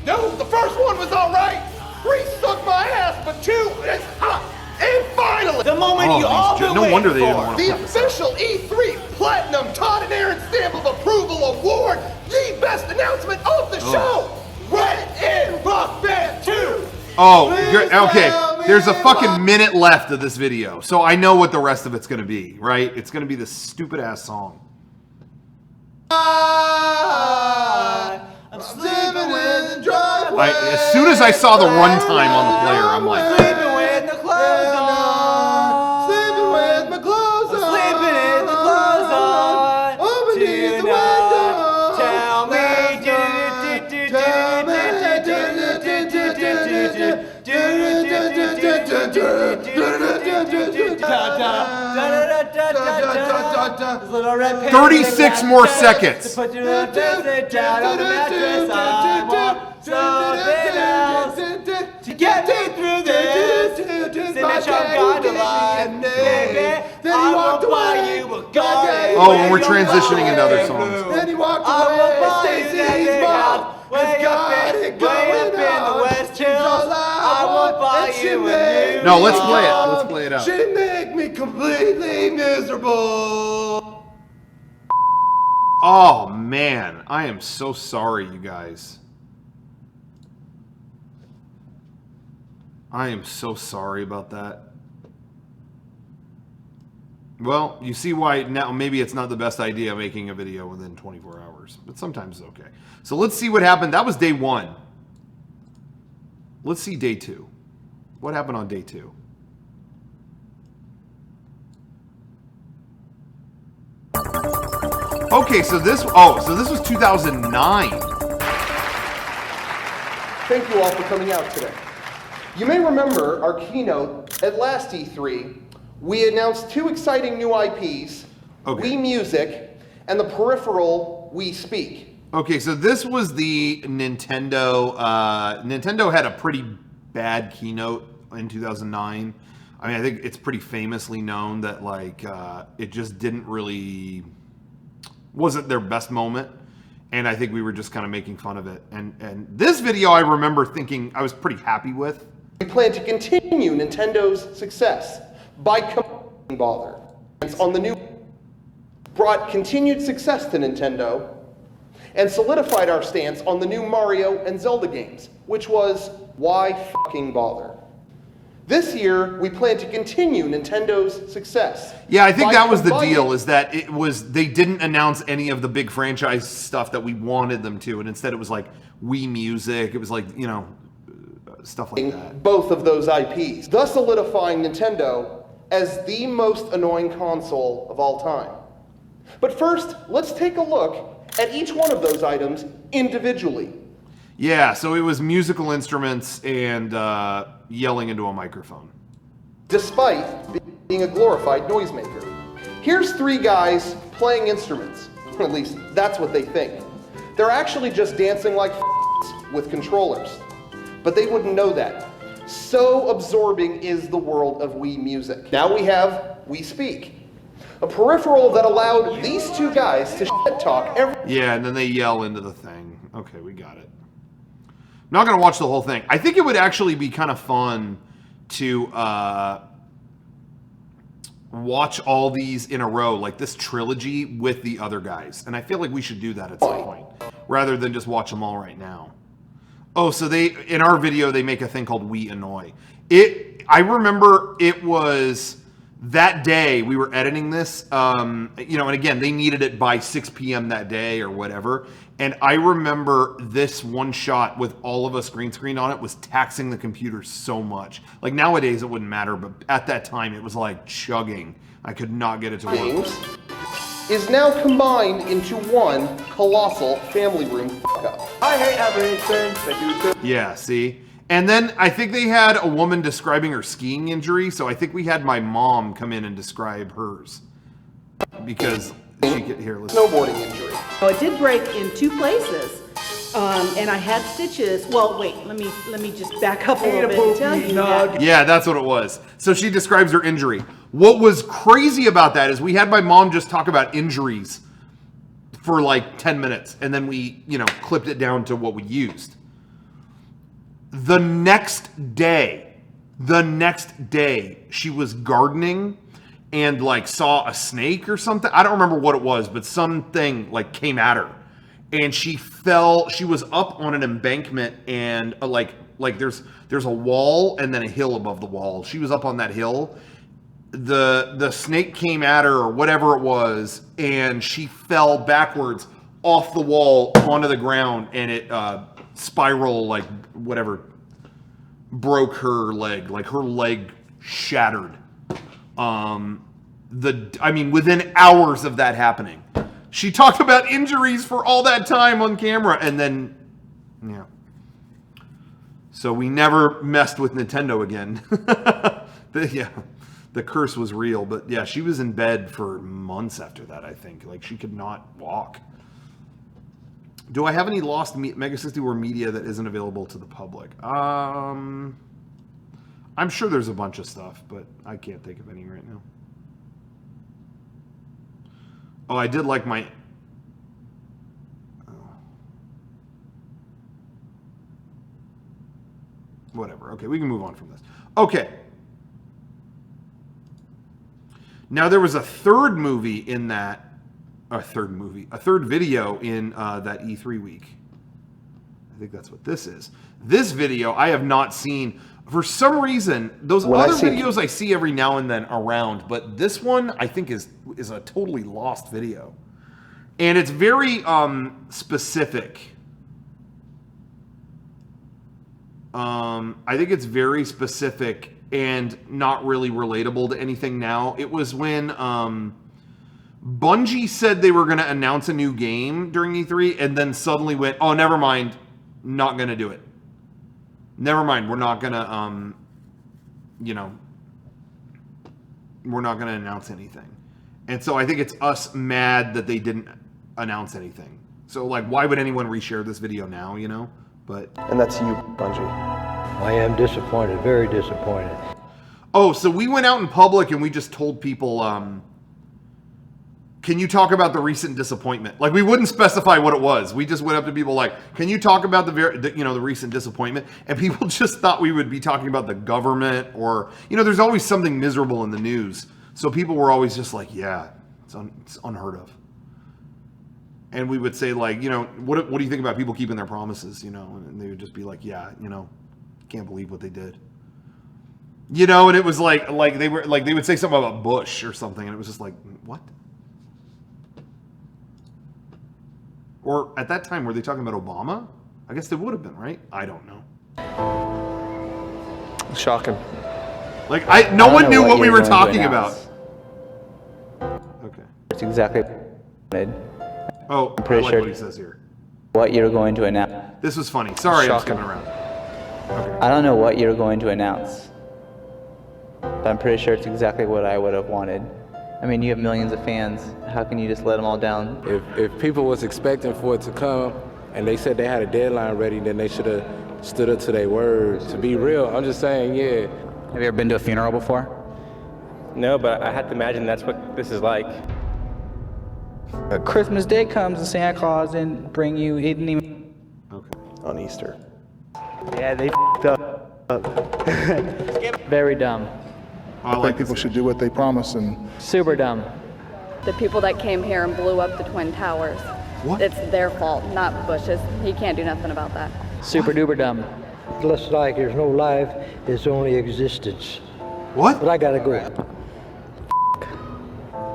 No, the first one was all right. 3 sucked my ass, but 2 is hot. And finally, the moment you all been no wonder they waiting didn't for. want to the official E3 Platinum Todd and Aaron Stamp of Approval Award, the best announcement of the show. Red in Rock Band 2. Oh, okay. There's a fucking minute left of this video, so I know what the rest of it's gonna be, right? It's gonna be this stupid ass song. I'm sleeping with the driveway. As soon as I saw the runtime on the player, I'm like, Sleeping with the clothes on. Sleeping with my clothes on. Sleeping in the clothes on. Beneath the window. Tell me. This little red pen 36 more seconds. To put your little dress down on the mattress. I want something else to get me through this. Sitting at your gondola, baby. I will buy you a garden. oh, and we're transitioning into other songs. Then he walked I will buy away. you Stacy make No, let's play it. Let's play it out. She make me completely miserable. Oh man, I am so sorry, you guys. I am so sorry about that. Well, you see why now maybe it's not the best idea making a video within 24 hours, but sometimes it's okay. So let's see what happened. That was day 1. Let's see day 2. What happened on day 2? Okay, so this was 2009. Thank you all for coming out today. You may remember our keynote at last E3. We announced 2 exciting new IPs, Wii Music and the peripheral Wii Speak. Okay, so this was the Nintendo. Nintendo had a pretty bad keynote in 2009. I mean, I think it's pretty famously known that like it just wasn't their best moment, and I think we were just kind of making fun of it. And this video, I remember thinking I was pretty happy with. We plan to continue Nintendo's success by coming bother. On the new, brought continued success to Nintendo, and solidified our stance on the new Mario and Zelda games, which was why fucking bother. This year, we plan to continue Nintendo's success. Yeah, I think that was the deal, is that they didn't announce any of the big franchise stuff that we wanted them to, and instead it was like Wii Music, it was like, you know, stuff like that. Both of those IPs, thus solidifying Nintendo as the most annoying console of all time. But first, let's take a look at each one of those items individually. Yeah, so it was musical instruments and yelling into a microphone. Despite being a glorified noisemaker. Here's 3 guys playing instruments. At least, that's what they think. They're actually just dancing like with controllers. But they wouldn't know that. So absorbing is the world of Wii Music. Now we have Wii Speak, a peripheral that allowed these 2 guys to shit talk every... Yeah, and then they yell into the thing. Okay, we got it. I'm not going to watch the whole thing. I think it would actually be kind of fun to watch all these in a row, like this trilogy with the other guys. And I feel like we should do that at some point, rather than just watch them all right now. Oh, so in our video, they make a thing called We Annoy. I remember it was that day we were editing this, you know, and again, they needed it by 6 p.m. that day or whatever. And I remember this one shot with all of us green screen on it was taxing the computer so much. Like nowadays it wouldn't matter, but at that time it was like chugging. I could not get it to work. Is now combined into one colossal family room fuck-up. I hate everything that you do. Yeah, see? And then I think they had a woman describing her skiing injury, so I think we had my mom come in and describe hers. Because she could, here, let's... Snowboarding injury. Oh, it did break in 2 places, and I had stitches. Well, wait, let me just back up a little bit and tell you that. Yeah, that's what it was. So she describes her injury. What was crazy about that is we had my mom just talk about injuries for like 10 minutes, and then we, you know, clipped it down to what we used. The next day, she was gardening and like saw a snake or something. I don't remember what it was, but something like came at her. And she fell, she was up on an embankment and like there's a wall and then a hill above the wall. She was up on that hill. The snake came at her or whatever it was, and she fell backwards off the wall onto the ground, and it spiral, like whatever, broke her leg. Like her leg shattered. I mean, within hours of that happening. She talked about injuries for all that time on camera, and then, yeah. So we never messed with Nintendo again. Yeah, the curse was real, but yeah, she was in bed for months after that, I think. Like, she could not walk. Do I have any lost Mega 64 media that isn't available to the public? I'm sure there's a bunch of stuff, but I can't think of any right now. Oh, I did like my... Whatever. Okay, we can move on from this. Okay. Now there was a third movie in that, a third video in that E3 week. I think that's what this is. This video I have not seen. For some reason, those other videos I see every now and then around, but this one I think is a totally lost video. And it's very specific. I think it's very specific and not really relatable to anything now. It was when Bungie said they were going to announce a new game during E3 and then suddenly went, oh, never mind, not going to do it. Never mind, we're not going to, we're not going to announce anything. And so I think it's us mad that they didn't announce anything. So, like, why would anyone reshare this video now, you know? But and that's you, Bungie. I am disappointed, very disappointed. Oh, so we went out in public and we just told people, can you talk about the recent disappointment? Like, we wouldn't specify what it was. We just went up to people like, can you talk about the recent disappointment? And people just thought we would be talking about the government or, there's always something miserable in the news. So people were always just like, yeah, it's unheard of. And we would say, like, what do you think about people keeping their promises, And they would just be like, yeah, can't believe what they did. And it was like they would say something about Bush or something, and it was just like, what? Or at that time, were they talking about Obama? I guess they would have been, right? I don't know. Shocking. Like, no one knew what we were talking about. Okay. It's exactly what I wanted. Oh, I'm pretty sure what he says here. What you're going to announce. This was funny. Sorry, I'm skipping around. Okay. I don't know what you're going to announce, but I'm pretty sure it's exactly what I would have wanted. I mean, you have millions of fans. How can you just let them all down? If people was expecting for it to come and they said they had a deadline ready, then they should have stood up to their word. To be real, I'm just saying, yeah. Have you ever been to a funeral before? No, but I had to imagine that's what this is like. Christmas Day comes and Santa Claus didn't bring you, he didn't even... Okay. On Easter. Yeah, they f***ed up. Very dumb. I think people should do what they promise and... Super dumb. The people that came here and blew up the Twin Towers. What? It's their fault, not Bush's. He can't do nothing about that. Super duper dumb. Looks like there's no life, it's only existence. What? But I gotta go.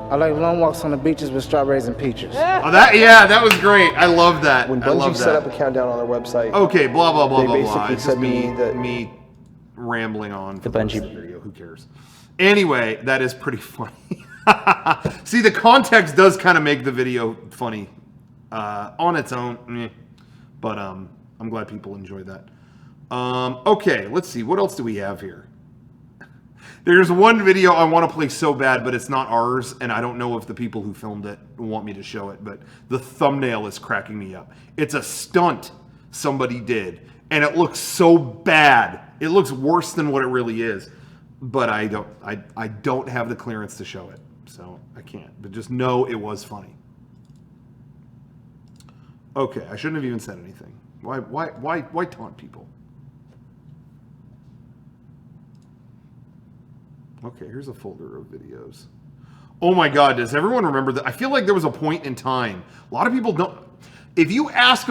I like long walks on the beaches with strawberries and peaches. Oh, that was great. I love that. When Bungie set up a countdown on their website, okay, blah blah blah they blah basically blah. It's said just me rambling on for the Bungie video. Who cares? Anyway, that is pretty funny. See, the context does kind of make the video funny on its own, but I'm glad people enjoy that. Okay, let's see. What else do we have here? There's one video I want to play so bad, but it's not ours, and I don't know if the people who filmed it want me to show it, but the thumbnail is cracking me up. It's a stunt somebody did, and it looks so bad. It looks worse than what it really is, but I don't have the clearance to show it, so I can't. But just know it was funny. Okay, I shouldn't have even said anything. Why taunt people? Okay, here's a folder of videos. Oh my God, does everyone remember that? I feel like there was a point in time. A lot of people don't. If you ask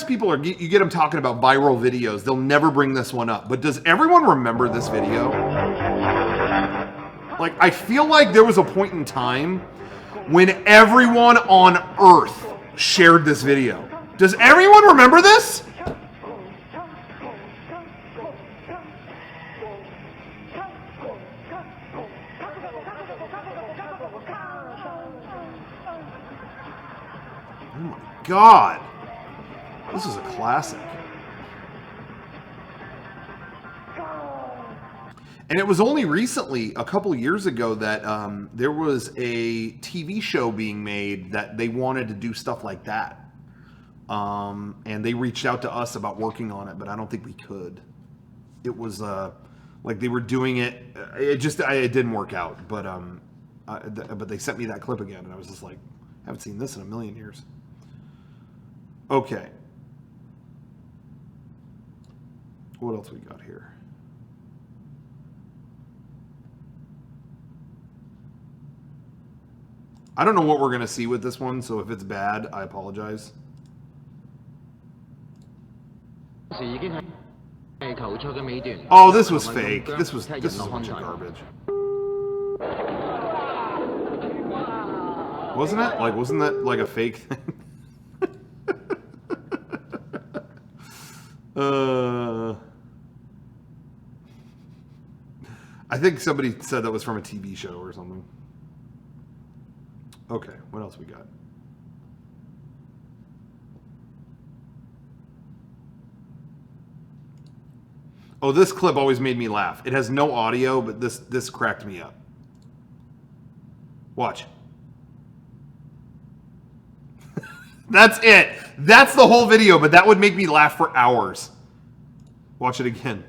people or you get them talking about viral videos, they'll never bring this one up. But does everyone remember this video? Like, I feel like there was a point in time when everyone on Earth shared this video. Does everyone remember this? Oh my God, this is a classic. And it was only recently, a couple of years ago, that there was a TV show being made that they wanted to do stuff like that. And they reached out to us about working on it, but I don't think we could. It was like they were doing it. It didn't work out. But they sent me that clip again, and I was just like, I haven't seen this in a million years. Okay. What else we got here? I don't know what we're going to see with this one, so if it's bad, I apologize. Oh, this was fake. This was a bunch of garbage. Wasn't it? Like, wasn't that like a fake thing? I think somebody said that was from a TV show or something. Okay, what else we got? Oh, this clip always made me laugh. It has no audio, but this cracked me up. Watch. That's it. That's the whole video, but that would make me laugh for hours. Watch it again.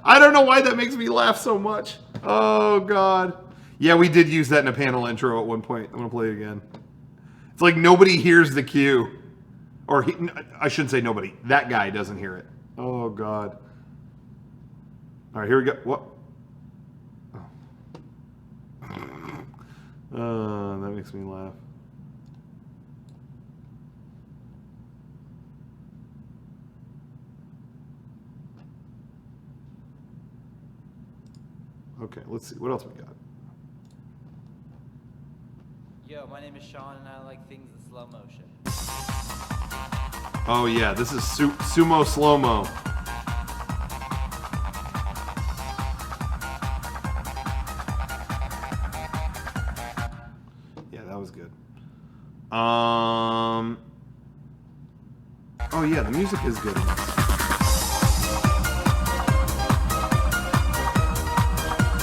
I don't know why that makes me laugh so much. Oh, God. Yeah, we did use that in a panel intro at one point. I'm going to play it again. It's like nobody hears the cue. Or I shouldn't say nobody. That guy doesn't hear it. Oh, God. All right, here we go. What? Oh. That makes me laugh. Okay, let's see. What else we got? Yo, my name is Sean, and I like things in slow motion. Oh, yeah. This is sumo slow-mo. Yeah, that was good. Oh, yeah. The music is good in this.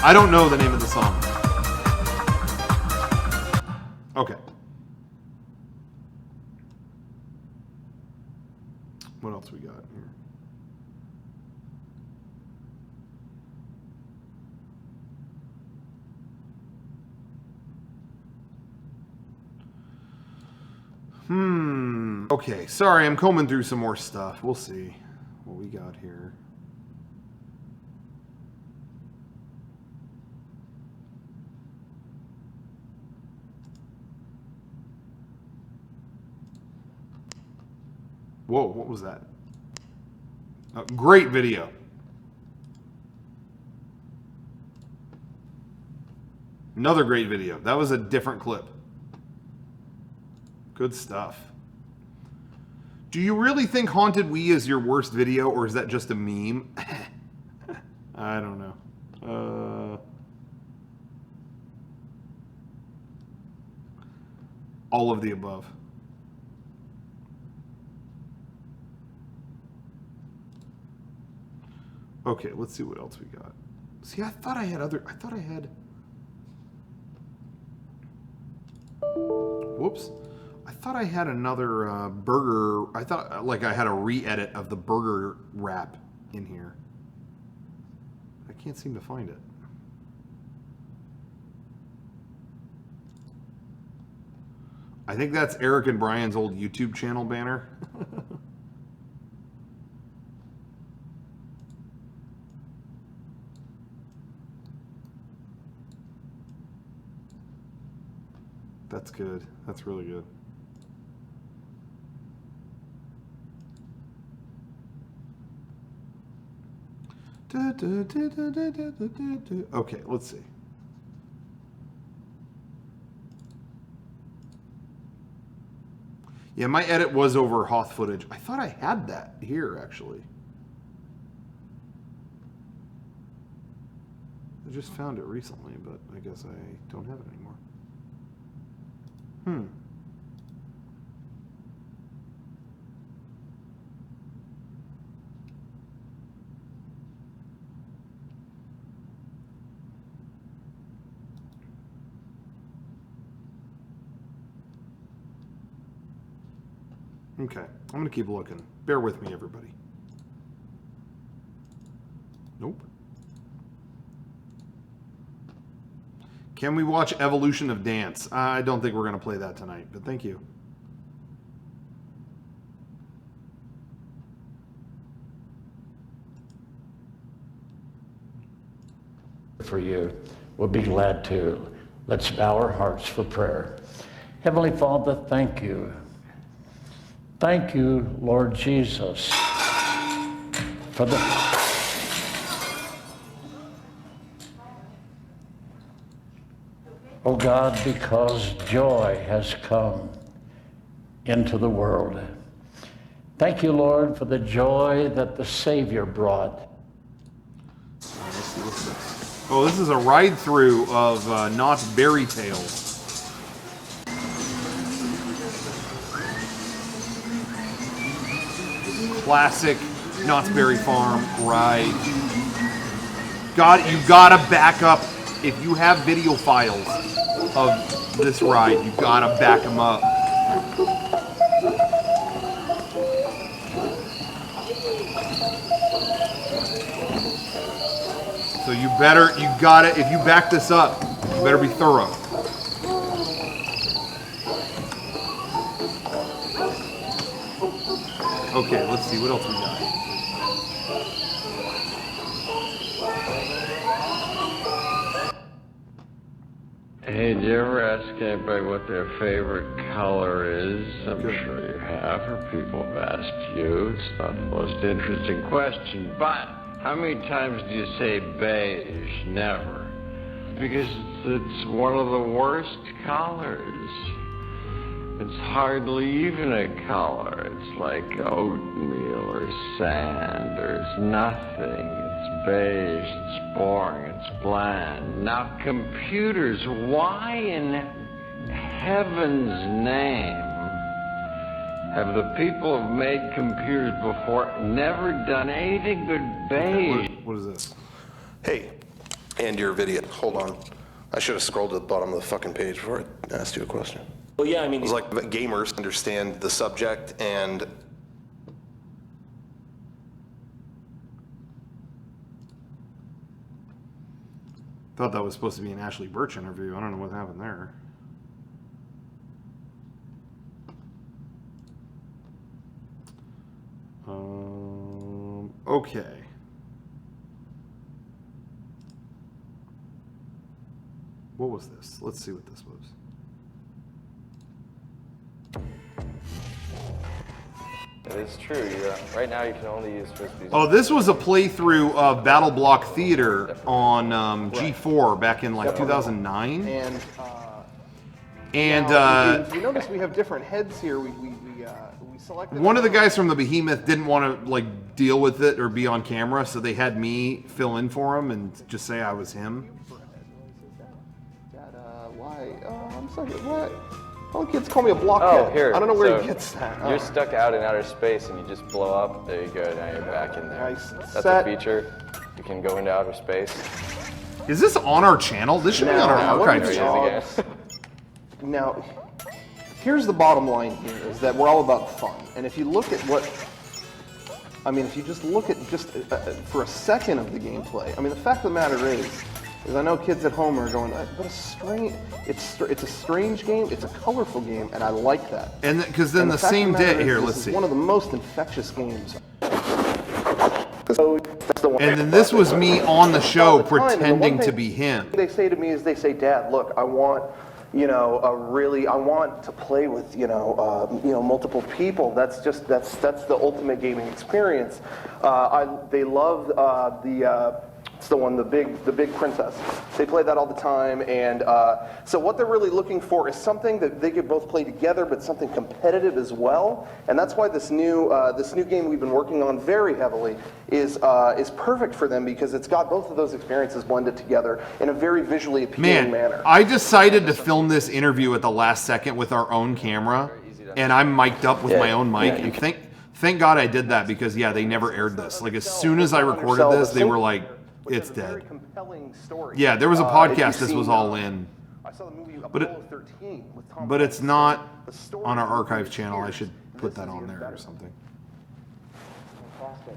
I don't know the name of the song. Okay. What else we got here? Okay, sorry, I'm combing through some more stuff. We'll see what we got here. Whoa, what was that? Great video. Another great video. That was a different clip. Good stuff. Do you really think Haunted Wii is your worst video, or is that just a meme? I don't know. All of the above. Okay, let's see what else we got. See, I thought I had Whoops. I thought I had another burger. I thought like I had a re-edit of the burger wrap in here. I can't seem to find it. I think that's Eric and Brian's old YouTube channel banner. That's good. That's really good. Okay, let's see. Yeah, my edit was over Hoth footage. I thought I had that here, actually. I just found it recently, but I guess I don't have it anymore. Okay, I'm going to keep looking. Bear with me, everybody. Nope. Can we watch Evolution of Dance? I don't think we're going to play that tonight, but thank you. for you, we'll be glad to. Let's bow our hearts for prayer. Heavenly Father, thank you. Thank you, Lord Jesus, for the... Oh God, because joy has come into the world. Thank you, Lord, for the joy that the Savior brought. Oh, this is a ride-through of Knott's Berry Tales. Classic Knott's Berry Farm ride. You gotta back up. If you have video files of this ride, you gotta back them up. So you gotta, if you back this up, you better be thorough. Okay, let's see, what else we got? Hey, do you ever ask anybody what their favorite color is? I'm sure you have, or people have asked you. It's not the most interesting question, but how many times do you say beige? Never. Because it's one of the worst colors. It's hardly even a color. It's like oatmeal or sand, or it's nothing. It's beige, it's boring, it's bland. Now computers, why in heaven's name have the people who've made computers before never done anything but beige? What is this? Hey, and your video. Hold on. I should have scrolled to the bottom of the fucking page before I asked you a question. Well, yeah, I mean... It's like gamers understand the subject and... Thought that was supposed to be an Ashley Birch interview. I don't know what happened there. Okay. What was this? Let's see what this was. It is true. Right now you can only use Frisbees. Oh, this was a playthrough of Battle Block Theater on G4 back in like 2009. And now, you notice we have different heads here. We selected... One of the guys from the Behemoth didn't want to like deal with it or be on camera, so they had me fill in for him and just say I was him. Why? I'm sorry, what? All the kids call me a blockhead. Oh, here. I don't know where so he gets that. You're stuck out in outer space and you just blow up. There you go. Now you're back in there. Nice. That's Set. a feature. You can go into outer space. Is this on our channel? This should be on our archive channel. Now, here's the bottom line here, is that we're all about fun. And if you look at what... I mean, if you just look at just for a second of the gameplay, I mean, the fact of the matter is I know kids at home are going, but it's a strange game, it's a colorful game, and I like that. And because then the same day, here, let's see. It's one of the most infectious games. And then this was me on the show pretending to be him. They say to me is, they say, Dad, look, I want, I want to play with, multiple people. That's the ultimate gaming experience. They love it's the big princess. They play that all the time, and so what they're really looking for is something that they could both play together, but something competitive as well. And that's why this new game we've been working on very heavily is perfect for them, because it's got both of those experiences blended together in a very visually appealing manner. I decided to film this interview at the last second with our own camera, and I'm mic'd up with my own mic. And thank God I did that, because they never aired this. Like as soon as I recorded this, they were like, it's dead. Yeah, there was a podcast this was all in. But it's not on our archive channel. I should put that on there or something. Fantastic.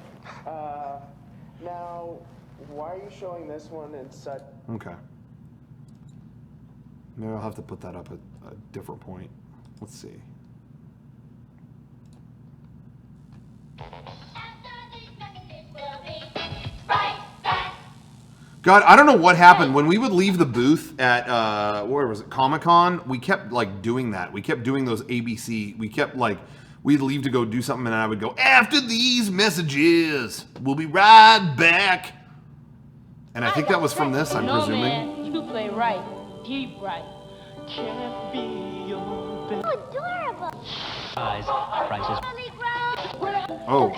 Now, why are you showing this one in such... Okay. Maybe I'll have to put that up at a different point. Let's see. God, I don't know what happened when we would leave the booth at where was it, Comic-Con. We kept like doing that. We kept doing those ABC. We kept like we'd leave to go do something, and I would go after these messages. We'll be right back. And I think that was from this. I'm presuming. Man, you play right, deep right. Can't be your best. Adorable. Prices. Oh.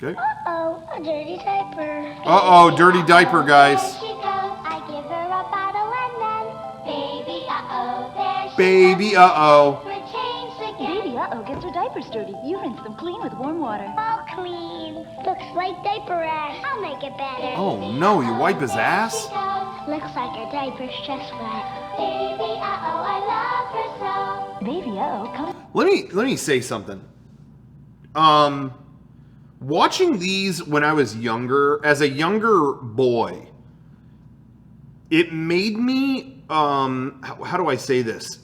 Okay. Uh-oh, a dirty diaper. Uh-oh, dirty diaper, guys. There she goes. I give her a bottle and then, baby, uh-oh, there she Baby, uh-oh. We're changed again. Baby, uh-oh, gets her diapers dirty. You rinse them clean with warm water. All clean. Looks like diaper rash. I'll make it better. Oh no, you wipe his ass? Looks like her diaper's just wet. Baby, uh-oh, I love her so. Baby, uh-oh, come. Let me say something. Watching these when I was younger, as a younger boy, it made me, how do I say this?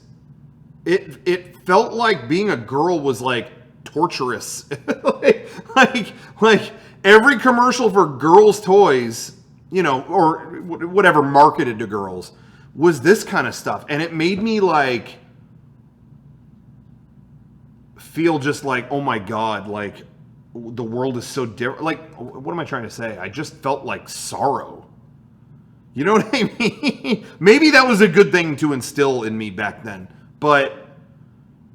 It felt like being a girl was like torturous. like every commercial for girls' toys, you know, or whatever marketed to girls, was this kind of stuff. And it made me like feel just like, oh my God, like the world is so different. Like, what am I trying to say? I just felt like sorrow. You know what I mean? Maybe that was a good thing to instill in me back then, but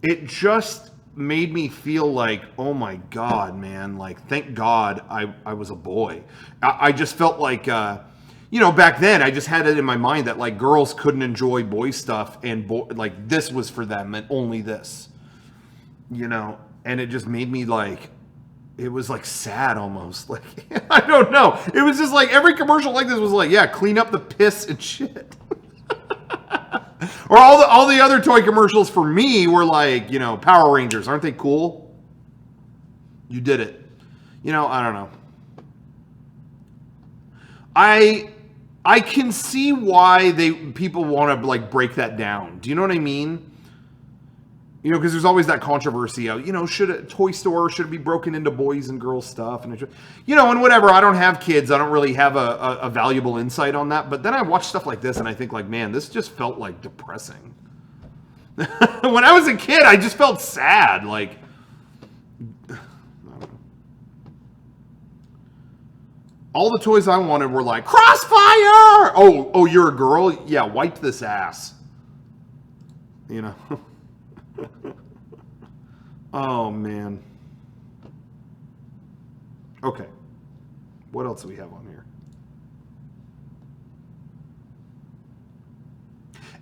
it just made me feel like, oh my God, man, like, thank God I was a boy. I just felt like, you know, back then I just had it in my mind that like girls couldn't enjoy boy stuff and like this was for them and only this, you know, and it just made me like, it was like sad almost. Like, I don't know. It was just like every commercial like this was like, yeah, clean up the piss and shit. Or all the other toy commercials for me were like, you know, Power Rangers. Aren't they cool? You did it. You know, I don't know. I can see why people want to like break that down. Do you know what I mean? You know, because there's always that controversy of, you know, should a toy store, should it be broken into boys and girls stuff? And, you know, and whatever. I don't have kids. I don't really have a valuable insight on that. But then I watch stuff like this and I think like, man, this just felt like depressing. When I was a kid, I just felt sad. Like, I don't know. All the toys I wanted were like, Crossfire! Oh, you're a girl? Yeah, wipe this ass. You know? Oh, man. Okay. What else do we have on here?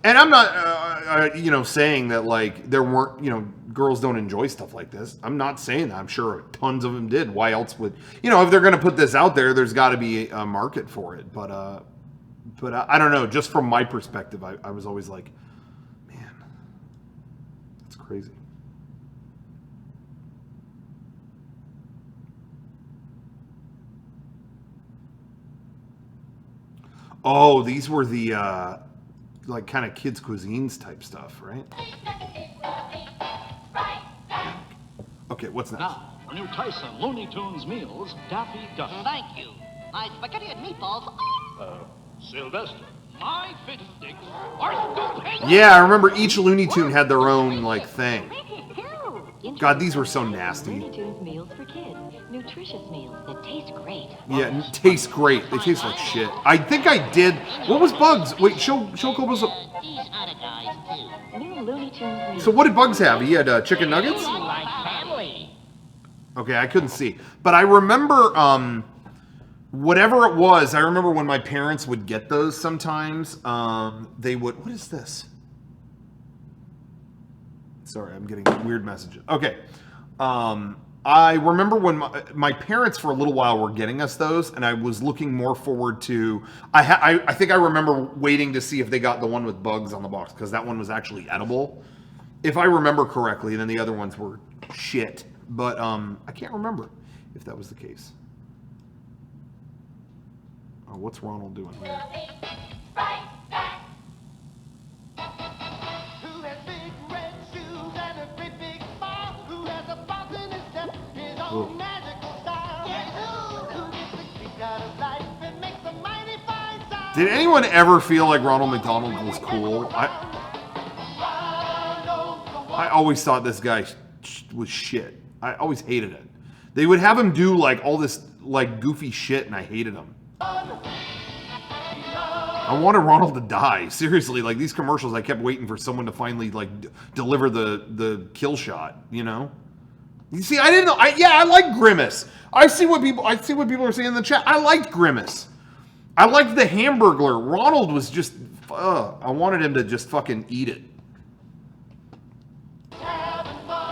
And I'm not, you know, saying that, like, there weren't, you know, girls don't enjoy stuff like this. I'm not saying that. I'm sure tons of them did. Why else would, you know, if they're going to put this out there, there's got to be a market for it. But I don't know. Just from my perspective, I was always like, man, that's crazy. Oh, these were the, like, kind of kids' cuisines type stuff, right? Okay, what's next? Now, for new Tyson Looney Tunes meals, Daffy Duck. Thank you. My spaghetti and meatballs. Sylvester. My fish sticks are stupendous. Yeah, I remember each Looney Tune had their own, like, thing. God, these were so nasty. Looney Tunes meals for kids. Nutritious meals that taste great. Yeah, and taste great. They taste like shit. I think I did. What was Bugs? Wait, show Kobo's. These other guys, too. New Looney Tunes meals. So what did Bugs have? He had chicken nuggets? Like family. Okay, I couldn't see. But I remember, whatever it was, I remember when my parents would get those sometimes, they would, what is this? Sorry, I'm getting weird messages. Okay. I remember when my parents for a little while were getting us those, and I was looking more forward to, I think I remember waiting to see if they got the one with Bugs on the box, because that one was actually edible, if I remember correctly, and then the other ones were shit. But I can't remember if that was the case. Oh, what's Ronald doing here? Did anyone ever feel like Ronald McDonald was cool? I always thought this guy was shit. I always hated it. They would have him do like all this like goofy shit, and I hated him. I wanted Ronald to die. Seriously, like these commercials, I kept waiting for someone to finally like deliver the kill shot. You know? You see, I didn't know. I like Grimace. I see what people are saying in the chat. I liked Grimace. I liked the Hamburglar. Ronald was just. I wanted him to just fucking eat it. I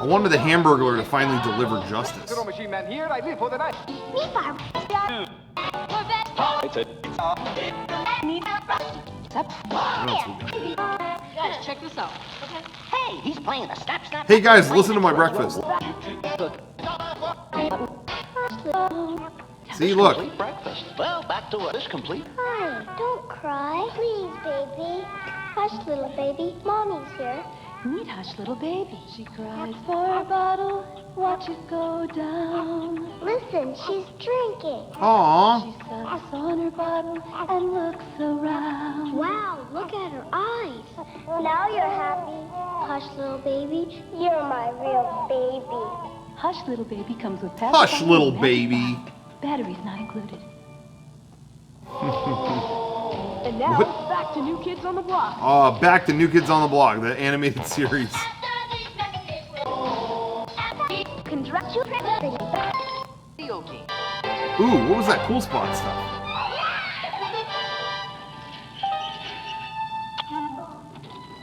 wanted the Hamburglar to finally deliver justice. Machine Man here. I live for the night. Guys, check this out. Okay. Hey, he's playing a snap snap. Hey guys, listen to my breakfast. See, look. Breakfast. Well, back to what is complete. Hi, don't cry. Please, baby. Hush, little baby. Mommy's here. Meet Hush, little baby. She cries for a bottle. Watch it go down. Listen, she's drinking. Aww. She sucks on her bottle and looks around. Wow, look at her eyes. Now you're happy. Hush, little baby. You're my real baby. Hush, little baby comes with Hush, little baby. Batteries not included. And now, back to New Kids on the Block. Back to New Kids on the Block, the animated series. Ooh, what was that cool spot stuff?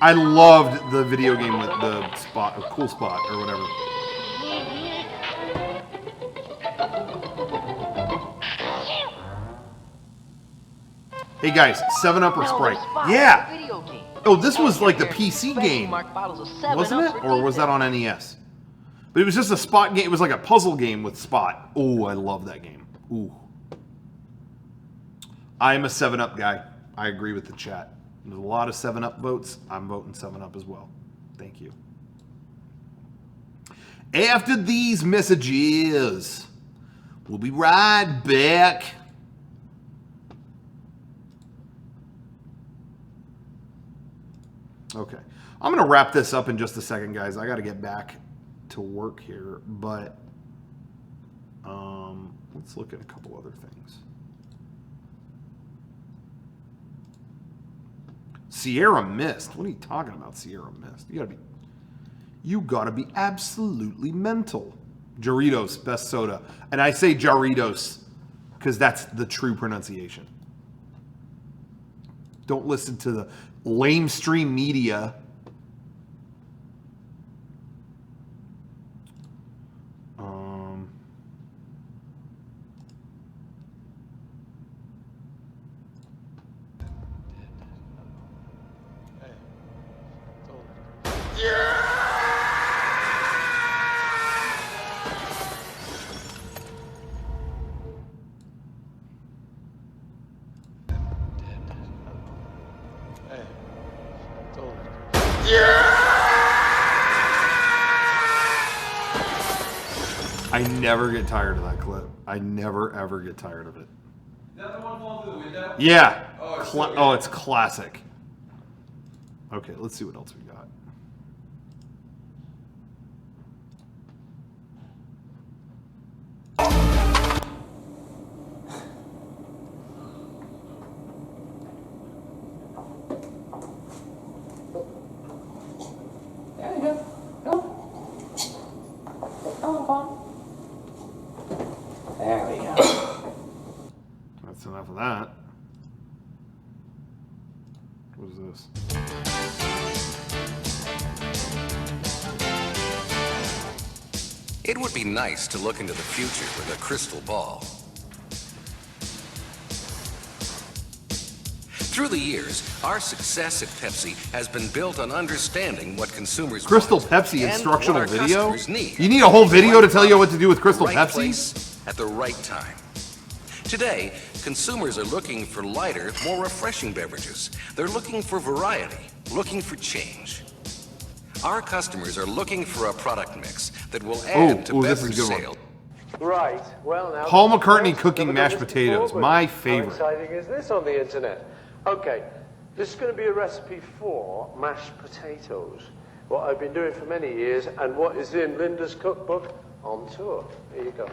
I loved the video game with the spot, cool spot, or whatever. Hey guys, 7-Up or Sprite? Yeah! Oh, this was like the PC game, wasn't it? Or was that on NES? But it was just a spot game. It was like a puzzle game with Spot. Oh, I love that game. Ooh. I'm a 7-Up guy. I agree with the chat. There's a lot of 7-Up votes. I'm voting 7-Up as well. Thank you. After these messages, we'll be right back. Okay. I'm going to wrap this up in just a second, guys. I got to get back to work here, but let's look at a couple other things. Sierra Mist. What are you talking about, Sierra Mist? You gotta be absolutely mental. Jarritos, best soda. And I say Jarritos because that's the true pronunciation. Don't listen to the lamestream media. I never get tired of that clip. I never ever get tired of it. Is that the one falling through the window? Yeah. Oh, it's classic. Okay, let's see what else we got. There you go. Go. Oh, fun. There we go. That's enough of that. What is this? It would be nice to look into the future with a crystal ball. Through the years, our success at Pepsi has been built on understanding what consumers Crystal want Pepsi and instructional what our video? customers need. You need a whole video to tell you what to do with Crystal Right Pepsi? place at the right time. Today, consumers are looking for lighter, more refreshing beverages. They're looking for variety, looking for change. Our customers are looking for a product mix that will add to this is a beverage good one. sales. Right. Well, now. Paul McCartney cooking mashed potatoes. My How favorite. exciting is this on the internet? Okay, this is going to be a recipe for mashed potatoes. What I've been doing for many years, and what is in Linda's cookbook on tour. Here you go.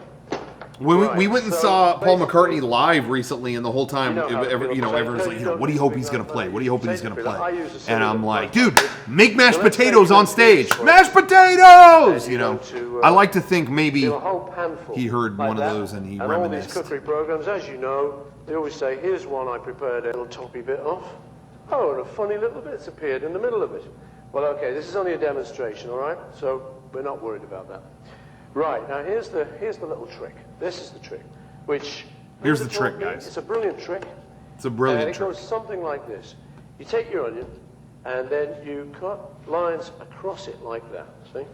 We went and so saw Paul basically- McCartney live recently, and the whole time, You know how I feel everyone's about like, it. what do you hope he's gonna play? What do you hope he's gonna Basically, I play? use a silly And I'm little like, knife. dude, make mashed So let's potatoes take on this stage. for it. Mashed potatoes! And You know, go to, I like to think maybe do a whole handful he heard like one of that. those and he And all these reminisced. cookery programs, as you know, they always say, here's one I prepared a little toppy bit off. Oh, and a funny little bit's appeared in the middle of it. Well, okay, this is only a demonstration, all right? So we're not worried about that. Right, now here's the little trick. This is the trick, which... Here's the trick, guys. It's a brilliant trick. It's a brilliant And it trick. goes something like this. You take your onion, and then you cut lines across it like that, see?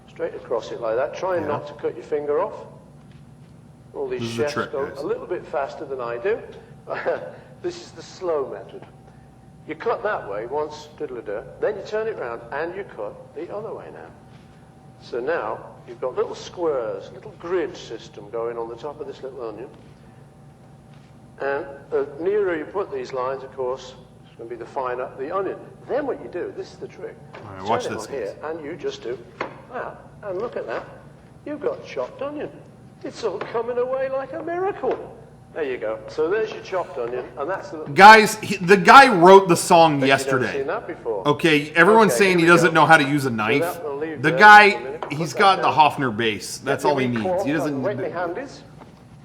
Straight across it like that. Try not to cut your finger off. All these This is the chefs trick, go guys. a little bit faster than I do. This is the slow method. You cut that way once, diddle-a-da, then you turn it around and you cut the other way now. So now you've got little squares, little grid system going on the top of this little onion. And the nearer you put these lines, of course, it's going to be the finer the onion. Then what you do, this is the trick. All right, Turn watch it this, on here, guys. and you just do that. And look at that. You've got chopped onion. It's all coming away like a miracle. There you go. So there's your chopped onion, and that's the little... Guys, the guy wrote the song You've never yesterday. seen that before. Okay, everyone's Okay, saying he here we doesn't go. know how to use a So knife. that will leave The there guy, for a minute. he's Put got that the down. Hofner bass. That's all he needs. He doesn't. Wet my handies.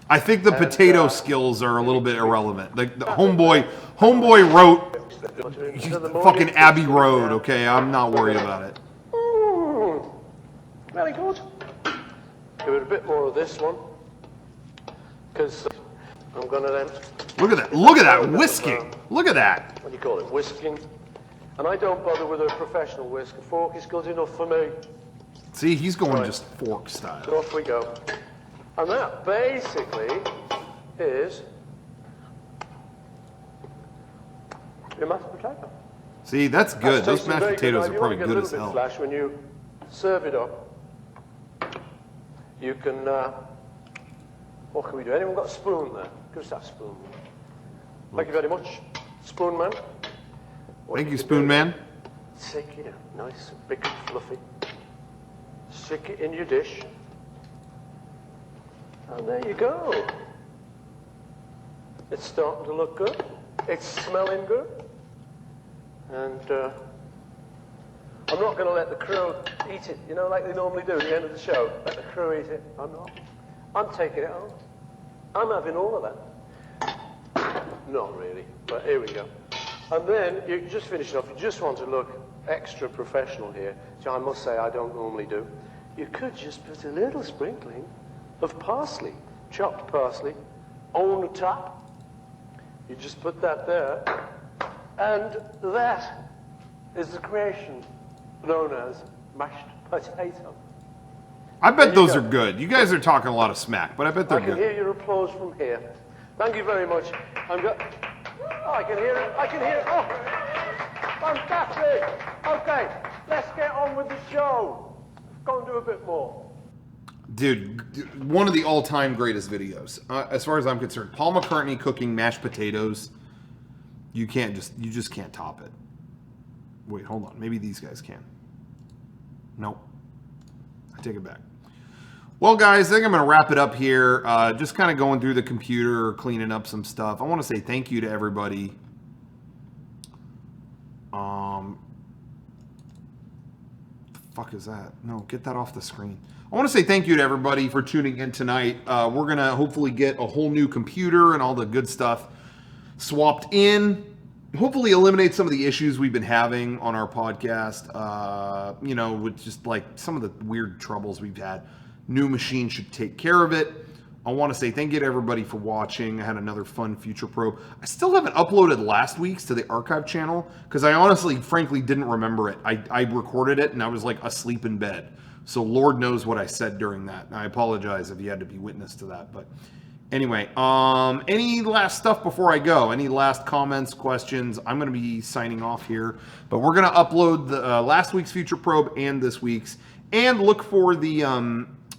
I think the And, potato skills are a little bit irrelevant. The homeboy wrote fucking Abbey Road. Okay, I'm not worried about it. Very good. Give it a bit more of this one, because I'm going to then... Look at that! Look at that whisking! Look at that! What do you call it? Whisking. And I don't bother with a professional whisk. A fork is good enough for me. See, he's going Right. just fork style. So off we go. And that basically is your mashed potato. See, that's good. That's Those tasting mashed very good. potatoes Now, are if you probably want to good get as a little bit hell. flash when you serve it up. You can, what can we do? Anyone got a spoon there? Give us that spoon. Thank you very much, Spoon Man. What Thank you, can Spoon do, Man. Take it, nice, big and fluffy. Stick it in your dish. And there you go. It's starting to look good. It's smelling good. And I'm not going to let the crew eat it, you know, like they normally do at the end of the show. Let the crew eat it. I'm not. I'm taking it home. I'm having all of that. Not really, but here we go. And then you just finish it off. You just want to look extra professional here, which I must say I don't normally do. You could just put a little sprinkling of parsley, chopped parsley, on the top. You just put that there, and that is the creation known as mashed potato. I bet There you those go. are good. You guys are talking a lot of smack, but I bet they're I can good. hear your applause from here. Thank you very much. Oh, I can hear it. I can hear it. Oh, fantastic. Okay, let's get on with the show. Go and do a bit more. Dude, one of the all-time greatest videos, as far as I'm concerned. Paul McCartney cooking mashed potatoes. You just can't top it. Wait, hold on. Maybe these guys can. Nope. I take it back. Well, guys, I think I'm going to wrap it up here. Just kind of going through the computer, cleaning up some stuff. I want to say thank you to everybody. The fuck is that? No, get that off the screen. I want to say thank you to everybody for tuning in tonight. We're going to hopefully get a whole new computer and all the good stuff swapped in. Hopefully eliminate some of the issues we've been having on our podcast. You know, with just like some of the weird troubles we've had. New machine should take care of it. I want to say thank you to everybody for watching. I had another fun FutureProbe. I still haven't uploaded last week's to the archive channel because I honestly, frankly, didn't remember it. I recorded it and I was like asleep in bed. So Lord knows what I said during that. And I apologize if you had to be witness to that. But anyway, any last stuff before I go? Any last comments, questions? I'm going to be signing off here. But we're going to upload the last week's FutureProbe and this week's. And look for the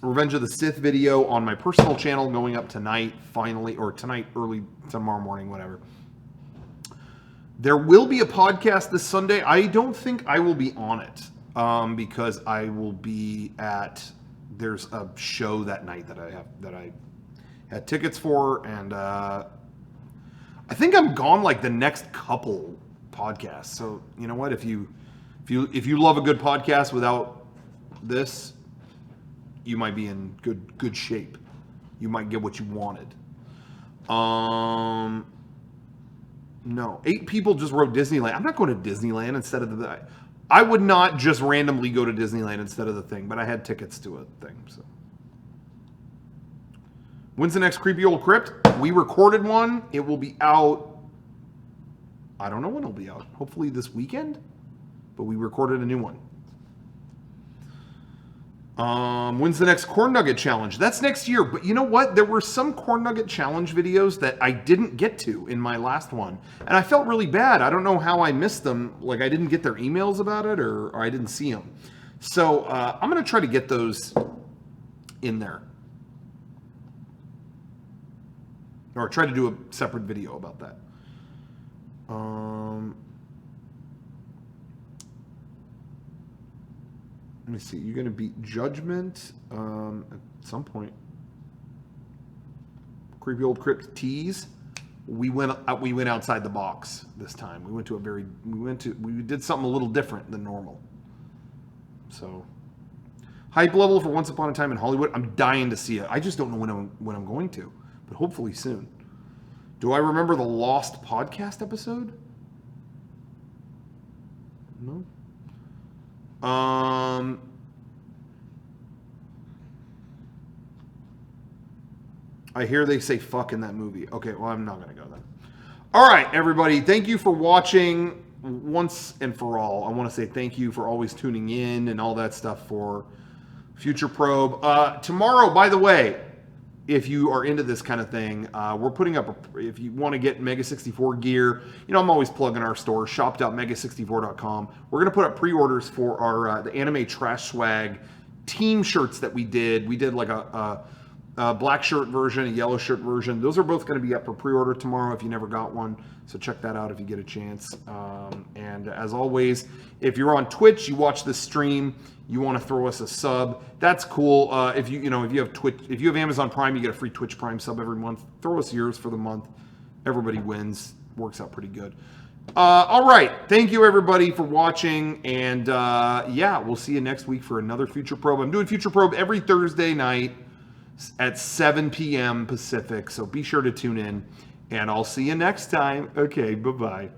Revenge of the Sith video on my personal channel going up tonight, finally, or tonight, early tomorrow morning, whatever. There will be a podcast this Sunday. I don't think I will be on it because I will be at, there's a show that night that I had tickets for, and I think I'm gone like the next couple podcasts. So you know what? If you love a good podcast without this, you might be in good shape. You might get what you wanted. No, 8 people just wrote Disneyland. I'm not going to Disneyland instead of the. I would not just randomly go to Disneyland instead of the thing, but I had tickets to a thing. So, when's the next Creepy Old Crypt? We recorded one. It will be out. I don't know when it'll be out. Hopefully this weekend. But we recorded a new one. When's the next Corn Nugget Challenge? That's next year. But you know what? There were some Corn Nugget Challenge videos that I didn't get to in my last one. And I felt really bad. I don't know how I missed them. Like I didn't get their emails about it or I didn't see them. So I'm going to try to get those in there. Or try to do a separate video about that. Let me see. You're going to beat Judgment at some point. Creepy Old Crypt tease. We went outside the box this time. We did something a little different than normal. So, hype level for Once Upon a Time in Hollywood. I'm dying to see it. I just don't know when I'm going to, but hopefully soon. Do I remember the Lost podcast episode? No. I hear they say fuck in that movie. Okay, well, I'm not going to go then. All right, everybody. Thank you for watching once and for all. I want to say thank you for always tuning in and all that stuff for FutureProbe. Tomorrow, by the way, if you are into this kind of thing, we're putting up, if you want to get Mega 64 gear, you know, I'm always plugging our store, shop.mega64.com. We're going to put up pre-orders for our the Anime Trash Swag team shirts that we did. We did like a black shirt version, a yellow shirt version. Those are both going to be up for pre-order tomorrow if you never got one. So check that out if you get a chance. And as always, if you're on Twitch, you watch this stream, you want to throw us a sub, that's cool. If you have Twitch, if you have Amazon Prime, you get a free Twitch Prime sub every month. Throw us yours for the month. Everybody wins. Works out pretty good. All right. Thank you everybody for watching. And yeah, we'll see you next week for another FutureProbe. I'm doing FutureProbe every Thursday night at 7 p.m. Pacific. So be sure to tune in and I'll see you next time. Okay. Bye-bye.